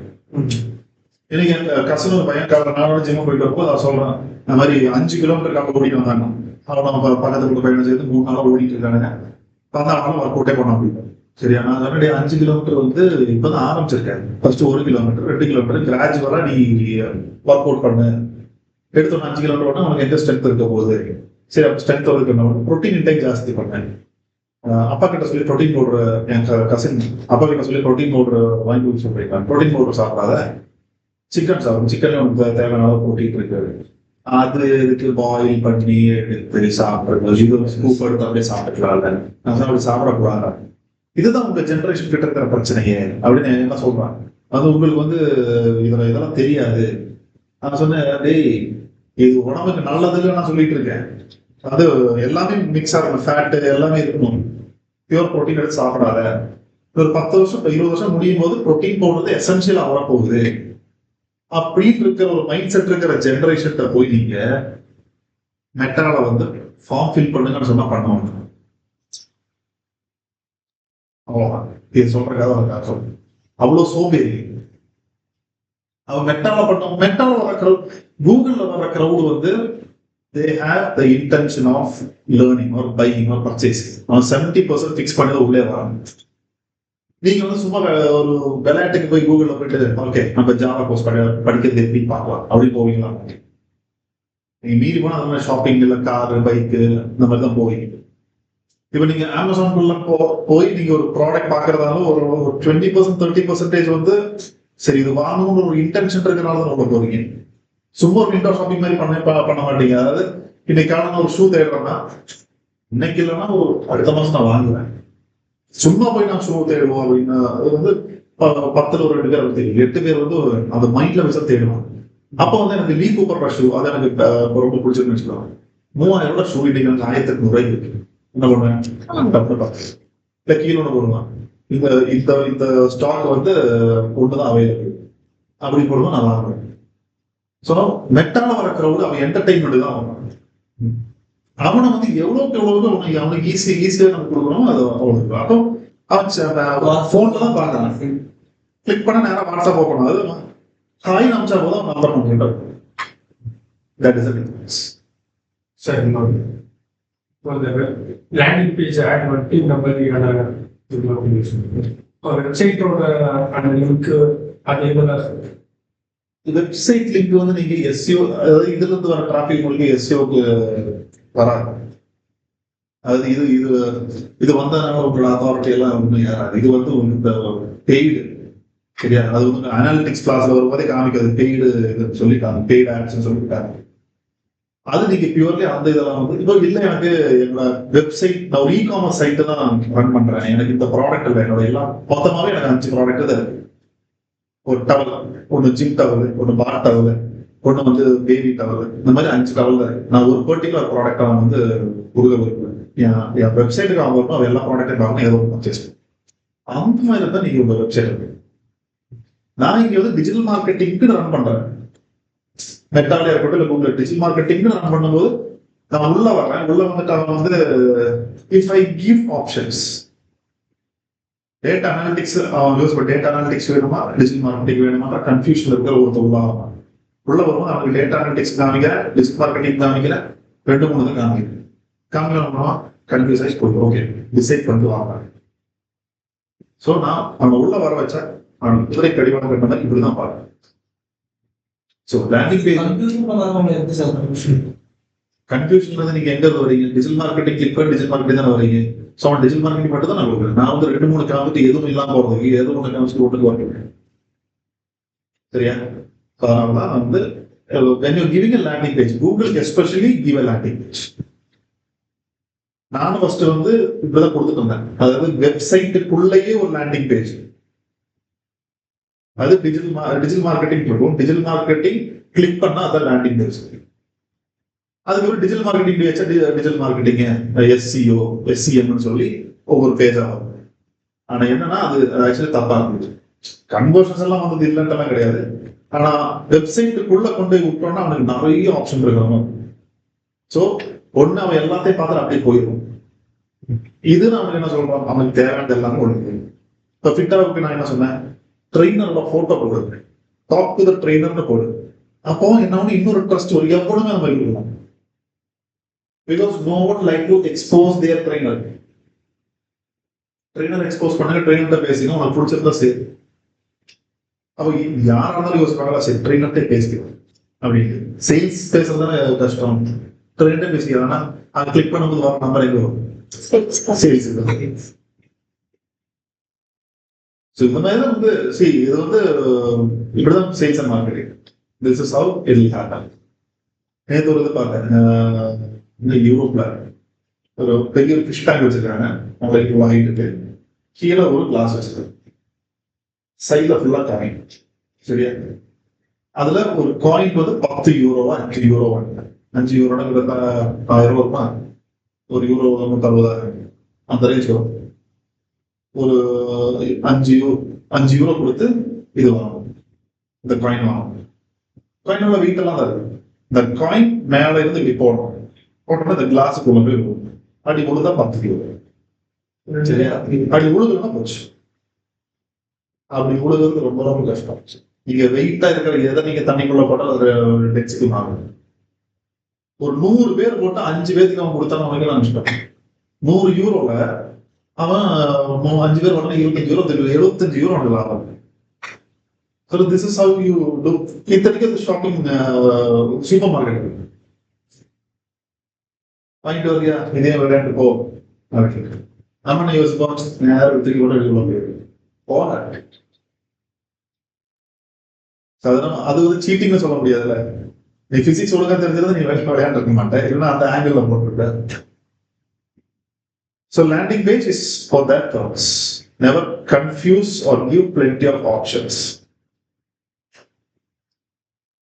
இன்னைக்கு கஸ்டமர் பையன் நானோட ஜிம் போயிட்டு வரும்போது அதை சொல்றேன். இந்த மாதிரி 5 கிலோமீட்டர் காப்ப ஓடிட்டு வந்தாங்க. அவன் நம்ம பக்கத்துல பையனை சேர்த்து 3 நாளா ஓடிட்டு இருக்காங்க. வந்தாலும் ஒர்க் அவுட்டே பண்ண முடியும். சரியா? நான் சொன்ன 5 கிலோமீட்டர் வந்து இப்பதான் ஆரம்பிச்சிருக்கேன். ஃபர்ஸ்ட் 1 கிலோமீட்டர் 2 கிலோமீட்டர் கிராஜுவலா நீ ஒர்க் அவுட் பண்ணு. எடுத்தோம் 5 கிலோமீட்டர் பண்ணா உனக்கு எந்த ஸ்ட்ரென்த் இருக்க போகுது. சரி, அப்ப ஸ்ட்ரென்த் இருக்கணும். ப்ரோட்டீன் இன்டேக் ஜாஸ்தி பண்ணேன். அப்பா கிட்ட சொல்லி ப்ரோட்டீன் பவுடர், என் கசின் அப்பா கிட்ட சொல்லி ப்ரோட்டீன் பவுடர் வாங்கி கொடுத்து சொல்லிருக்காங்க. ப்ரோட்டீன் பவுடர் சாப்பிடாத, சிக்கன் சாப்பிடும். சிக்கன்ல உனக்கு தேவையான அளவு ப்ரோட்டீன் இருக்கு. அது இதுக்கு பாயில் பண்ணி எடுத்து சாப்பிடுறது. இது ஸ்கூப் எடுத்து அப்படியே சாப்பிட்டுக்கலாம்ல. நான் அப்படி சாப்பிடக்கூடாது. இதுதான் உங்க ஜெனரேஷன் கிட்ட இருக்கிற பிரச்சனையே அப்படின்னு என்ன சொல்றாங்க. அது உங்களுக்கு வந்து இதெல்லாம் தெரியாது. நான் சொன்னேன், டேய் இது உடம்புக்கு நல்லதுன்னு நான் சொல்லிட்டு இருக்கேன். அது எல்லாமே மிக்ஸ் ஆகணும். ஃபேட் எல்லாமே இருக்கணும். பியூர் ப்ரோட்டீன் எடுத்து சாப்பிடாத. ஒரு 10 வருஷம் 20 வருஷம் முடியும் போது ப்ரோட்டீன் பவுடர் எசென்சியல் ஆக போகுது அப்படின்னு இருக்கிற ஒரு மைண்ட் செட் இருக்கிற ஜெனரேஷன் போய் நீங்க மெட்டால வந்து ஃபார்ம் ஃபில் பண்ணுங்கன்னு சொன்னா பண்ணுவாங்க. அவ்வளவுதான். இது சொல்றதுக்காக ஒரு காரணம். அவ்வளவு சோம்பேறி. அவன் மெட்டால வர கிரௌட், கூகுள்ல வர கிரௌட் வந்து they have the intention of learning or buying or purchasing. அவன் 70% ஃபிக்ஸ் பண்ணி உள்ளே வராங்க. நீங்க வந்து சும்மா ஒரு விளையாட்டுக்கு போய் கூகுள்ல போயிட்டு ஓகே நம்ம ஜாவா கோர்ஸ் படிக்கிறது எப்படி பார்க்கலாம் அப்படின்னு போவீங்களா? நீங்க மீறி போனா அந்த மாதிரி ஷாப்பிங் இல்ல காரு பைக்கு இந்த மாதிரி தான் போவீங்க. இப்ப நீங்க அமேசான்குள்ள போய் நீங்க ஒரு ப்ராடக்ட் பாக்குறதாலும் ஒரு 20% 30% வந்து சரி இது வாங்கணும்னு ஒரு இன்டென்ஷன் இருக்கிறனால தான் உள்ள போறீங்க. சும்மா ஒரு விண்டோ ஷாப்பிங் மாதிரி பண்ண மாட்டீங்க. அதாவது இன்னைக்கு காலம் ஒரு ஷூ தேடுறேன்னா இன்னைக்கு இல்லைன்னா ஒரு அடுத்த மாசம் நான் வாங்குவேன். சும்மா போய் நான் ஷூ தேடுவோம் அப்படின்னா அது வந்து 10ல் ஒரு 2 பேர் தெரியும், 8 பேர் வந்து அந்த மைண்ட்ல வச்சு தேடுவாங்க. அப்போ வந்து எனக்கு லீ கூப்பர் ஷூ அது எனக்கு ரொம்ப பிடிச்சிருக்குன்னு வச்சுக்கலாம். 3000 ஷூ இன்னைக்கு எனக்கு 1800 இருக்கு. என்ன பண்ணுவேன்? இல்ல கீழே ஒன்று போடுவேன். இந்த ஸ்டாக் வந்து ஒண்ணுதான் அவைலபிள் அப்படி போடுவோம் நான் வாங்குவேன். ஸோ மெட்டால வர கிரௌடு அவன் என்டர்டைன்மெண்ட் தான் அவன். அவனை வந்து எவ்வளவுக்கு அவனுக்கு ஈஸியா நம்ம கொடுக்கணும் அது அவ்வளவு. அப்போ அவன் போன்ல தான் பார்க்கறான். கிளிக் பண்ண நேரம் வாட்ஸ்அப் ஓப்பன் ஆகுது. ஹாய் அமிச்சா போதும் அவன் நம்பர் பண்ணிட்டான். That is difference. சரி, லேண்டிங் பேஜ் ஆட் பண்ணிட்டு இந்த மாதிரியான வெப்சைட்டோட அந்த லிங்க் அது எதுலாம் வெப்சைட் லிங்க் வந்து நீங்க எஸ்இஓ, அதாவது இதுல இருந்து வர டிராபிக் உங்களுக்கு எஸ்இஓக்கு வராது. அது இது வந்ததுனால உங்களோட அத்தாரிட்டி எல்லாம் ஒன்றும் ஏறாது. இது வந்து இந்த பெய்டு சரியா, அது வந்து அனாலிட்டிக்ஸ் கிளாஸ்ல வரும்போதே காமிக்காது பெய்டு இதுன்னு சொல்லிட்டாங்க, பெய்டு ஆட்ஸ் சொல்லிட்டாங்க. அது நீங்க பியூர்லி அந்த இதெல்லாம் வந்து இப்போ இல்லை எனக்கு என்னோட வெப்சைட் நான் ஒரு இ-காமர்ஸ் சைட்டு தான் ரன் பண்றேன், எனக்கு இந்த ப்ராடக்ட் இல்லை, என்னோட எல்லாம் மொத்தமாவே எனக்கு 5 ப்ராடக்ட் தான் இருக்கு. ஒரு டவல், ஒன்று ஜிம் டவல், ஒன்று பார் டவல், ஒன்று வந்து பேபி டவல், இந்த மாதிரி 5 டவல் தான் இருக்கு. நான் ஒரு பர்டிகுலர் ப்ராடக்ட் அவன் வந்து கொடுக்க விரும்புவேன். என் வெப்சைட்டுக்கு அவன் வரணும், அவன் எல்லா ப்ராடக்ட்டும் வாங்கணும், ஏதோ ஒரு பர்ச்சேஸ் அந்த மாதிரி தான் நீங்க உங்க வெப்சைட் இருக்கு. நான் இங்க வந்து டிஜிட்டல் மார்க்கெட்டிங்க்கு ரன் பண்றேன். மெட்டாலே இருக்கட்டும் இல்லை கூகுள் டிஜிட்டல் மார்க்கெட்டிங்னு ரன் பண்ணும்போது நான் உள்ள வரேன். உள்ள வந்துட்டு அவன் வந்து if I give options data analytics அவன் யூஸ் பண்ண டேட்டா அனாலிட்டிக்ஸ் வேணுமா டிஜிட்டல் மார்க்கெட்டிங் வேணுமா கன்ஃபியூஷன் இருக்கிற ஒருத்தர் உள்ள வரும்போது அவனுக்கு டேட்டா அனாலிட்டிக்ஸ் காமிக்கிறேன், டிஜிட்டல் மார்க்கெட்டிங் காமிக்கிறேன், 2-3 தான் காமிக்கணும். கன்ஃபியூஸ் ஆகி போய் ஓகே டிசைட் பண்ணிட்டு வாங்க. ஸோ நான் அவனை உள்ள வர வச்சேன். அவன் குதிரை கடிவாளம் கட்ட மாதிரி இப்படிதான் பார்க்கணும். ஸோ லேண்டிங் பேஜ் கன்ஃபியூஷன் வந்து நீங்க எங்க வரீங்க? டிஜிட்டல் மார்க்கெட்டிங் கிளிக் பண்ணி டிஜிட்டல் மார்க்கெட்டிங் தானே வரீங்க. ஸோ அவன் டிஜிட்டல் மார்க்கெட்டிங் மட்டும் தான் நான் கொடுக்குறேன். நான் வந்து 2-3 காமிட்டு எதுவும் இல்லாம போறதுக்கு எதுவும் ஒன்று காமிச்சு ஒன்றுக்கு வரேன் சரியா. அதனால தான் வந்து when you're giving a landing page, Google especially give a landing page. நானும் ஃபர்ஸ்ட் வந்து இப்படிதான் கொடுத்துட்டு இருந்தேன். அதாவது வெப்சைட்டுக்குள்ளேயே ஒரு லேண்டிங் பேஜ், அது டிஜிட்டல் மார்க்கெட்டிங் இருக்கும். டிஜிட்டல் மார்க்கெட்டிங் கிளிக் பண்ணா அதான் லேண்டிங் பேஜ். அதுக்கப்புறம் டிஜிட்டல் மார்க்கெட்டிங் வச்சா டிஜிட்டல் மார்க்கெட்டிங் எஸ்சிஓ எஸ்சிஎம்னு சொல்லி ஒவ்வொரு பேஜ் ஆகும். ஆனா என்னன்னா அது ஆக்சுவலி தப்பா இருந்துச்சு. கன்வர்ஷன்ஸ் எல்லாம் வந்து இல்லைன்றலாம் கிடையாது. ஆனா வெப்சைட்டுக்குள்ள கொண்டு போய் விட்டோம்னா அவனுக்கு நிறைய ஆப்ஷன் இருக்கணும். ஸோ ஒண்ணு அவன் எல்லாத்தையும் பார்த்து அப்படியே போயிடும். இது அவனுக்கு என்ன சொல்றான், அவனுக்கு தேவையானது எல்லாமே ஒண்ணு. இப்போ ஃபிட்டாவுக்கு நான் என்ன சொன்னேன், ட்ரெயினரோட போட்டோ போடு, டாக் டு த ட்ரெயினர்னு போடு. அப்போ என்ன இன்னொரு ட்ரஸ்ட் ஒரு எப்பவுமே நம்ம இருக்கணும். Because no one like to expose their trainer. Trainer expose பண்ணுங்க, ட்ரெயினர் பேசினா உனக்கு பிடிச்சிருந்தா சரி. அப்போ யாரா இருந்தாலும் யோசிப்பாங்களா, சரி ட்ரெயினர்கிட்ட பேசிக்கலாம் அப்படின்னு. சேல்ஸ் பேசுறதுதானே கஷ்டம், ட்ரெயினர்கிட்ட பேசிக்கலாம். ஆனா அது கிளிக் பண்ணும்போது வர நம்பர் எங்க வரும்? சேல்ஸ். ஸோ இந்த மாதிரி தான் வந்து இது வந்து இப்படிதான் sales and marketing. This is how it will happen. நேற்று ஒரு இது பார்த்தேன், யூரோப்ல ஒரு பெரிய ஃபிஷ் டேங்க் வச்சிருக்காங்க. உங்களுக்கு வாங்கிட்டு கீழே ஒரு கிளாஸ் வச்சிருக்காங்க, சைட்ல ஃபுல்லா காயின் சரியா. அதுல ஒரு காயின் வந்து 10 யூரோவா 5 யூரோவா 5 யூரோட 1000 ரூபா, ஒரு யூரோ 160,000 அந்த ரேஞ்ச் வரும். ஒரு 5 யூரோ கொடுத்து இது வாங்கும், இந்த காயின் வாங்கும். காயினோட வெயிட் எல்லாம் தான் இருக்கு. இந்த காயின் மேல இருந்து இப்படி போடணும், போட்டோம்னா இந்த கிளாஸுக்குள்ள போய் விழுகும். அடி விழுதா 10 கிலோ. சரியா? அடி விழுதுன்னா போச்சு. அப்படி விழுகிறது ரொம்ப ரொம்ப கஷ்டம். நீங்க வெயிட்டா இருக்கிற எதை நீங்க தண்ணிக்குள்ள போட்டால் அது ஒரு டென்சிட்டி மாறும். ஒரு 100 பேர் போட்டு 5 பேருக்கு அவன் கொடுத்தாலும் அவங்க நினைச்சுட்டான் 100 யூரோல அவன் 5 பேர் போட்டா 25 யூரோ, 75 யூரோ லாபம். So this is how you do. இத்தனைக்கு அது ஷாப்பிங் சூப்பர் மார்க்கெட் வாங்கிட்டு வரியா, இதே விளையாண்டு போ. நம்ம யோசிப்போம், நேரம் தூக்கி கூட எடுக்க போக. அது வந்து சீட்டிங்னு சொல்ல முடியாதுல்ல. நீ பிசிக்ஸ் ஒழுங்கா தெரிஞ்சது நீ விளையாண்டு இருக்க மாட்டேன், இல்லைன்னா அந்த ஆங்கிள் போட்டுருக்க. So landing page is for that purpose. Never confuse or give plenty of options.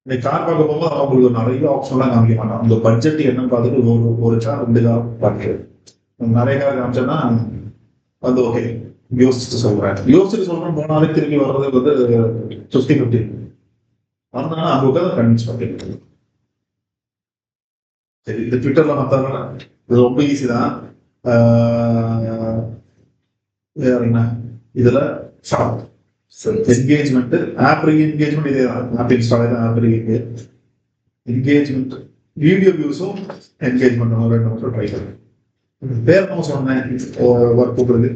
நீ கார் பார்க்க போகும்போது அவங்களுக்கு நிறைய ஆப்ஷன்லாம் காமிக்க மாட்டான். உங்க பட்ஜெட் என்னன்னு பார்த்துட்டு ஒரு கார் 2 கார் பார்க்குறது. நிறைய கார் காமிச்சோன்னா வந்து ஓகே யோசிச்சுட்டு சொல்றேன் போனாலே திரும்பி வர்றது வந்து 50-50 வந்தாங்கன்னா அங்க உட்காந்து கன்வின்ஸ் பண்ணிட்டு. சரி, இந்த ட்விட்டர்ல பார்த்தாங்கன்னா இது ரொம்ப ஈஸி தான். வேற என்ன இதுல என்கேஜ்மெண்ட், ஆப் என்கேஜ்மெண்ட் இதே தான். App install app engagement, video வியூஸும் என்கேஜ்மெண்ட் 2 நிமிஷம் ட்ரை பண்ணுங்க. பேர் நம்ம சொன்னேன் ஒர்க் கூப்பிடுது.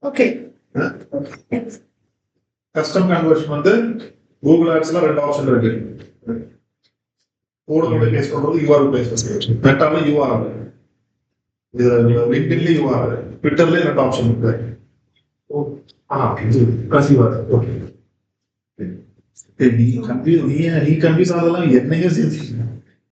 ஓகே. கஸ்டம் கன்வர்ஷன் வந்து கூகுள் ஆட்ஸ்ல 2 ஆப்ஷன் இருக்கு. கோடு பேஸ் பண்றது யூஆர்எல் பேஸ் பண்ணுறது, மெட்டால யூஆர்எல், இது லிங்க்டின்ல யூஆர்எல், ட்விட்டர்ல 2 ஆப்ஷன் இருக்கு. நீ கன்ஃபியூஸ் ஆகலாம், என்னையும் சேர்த்து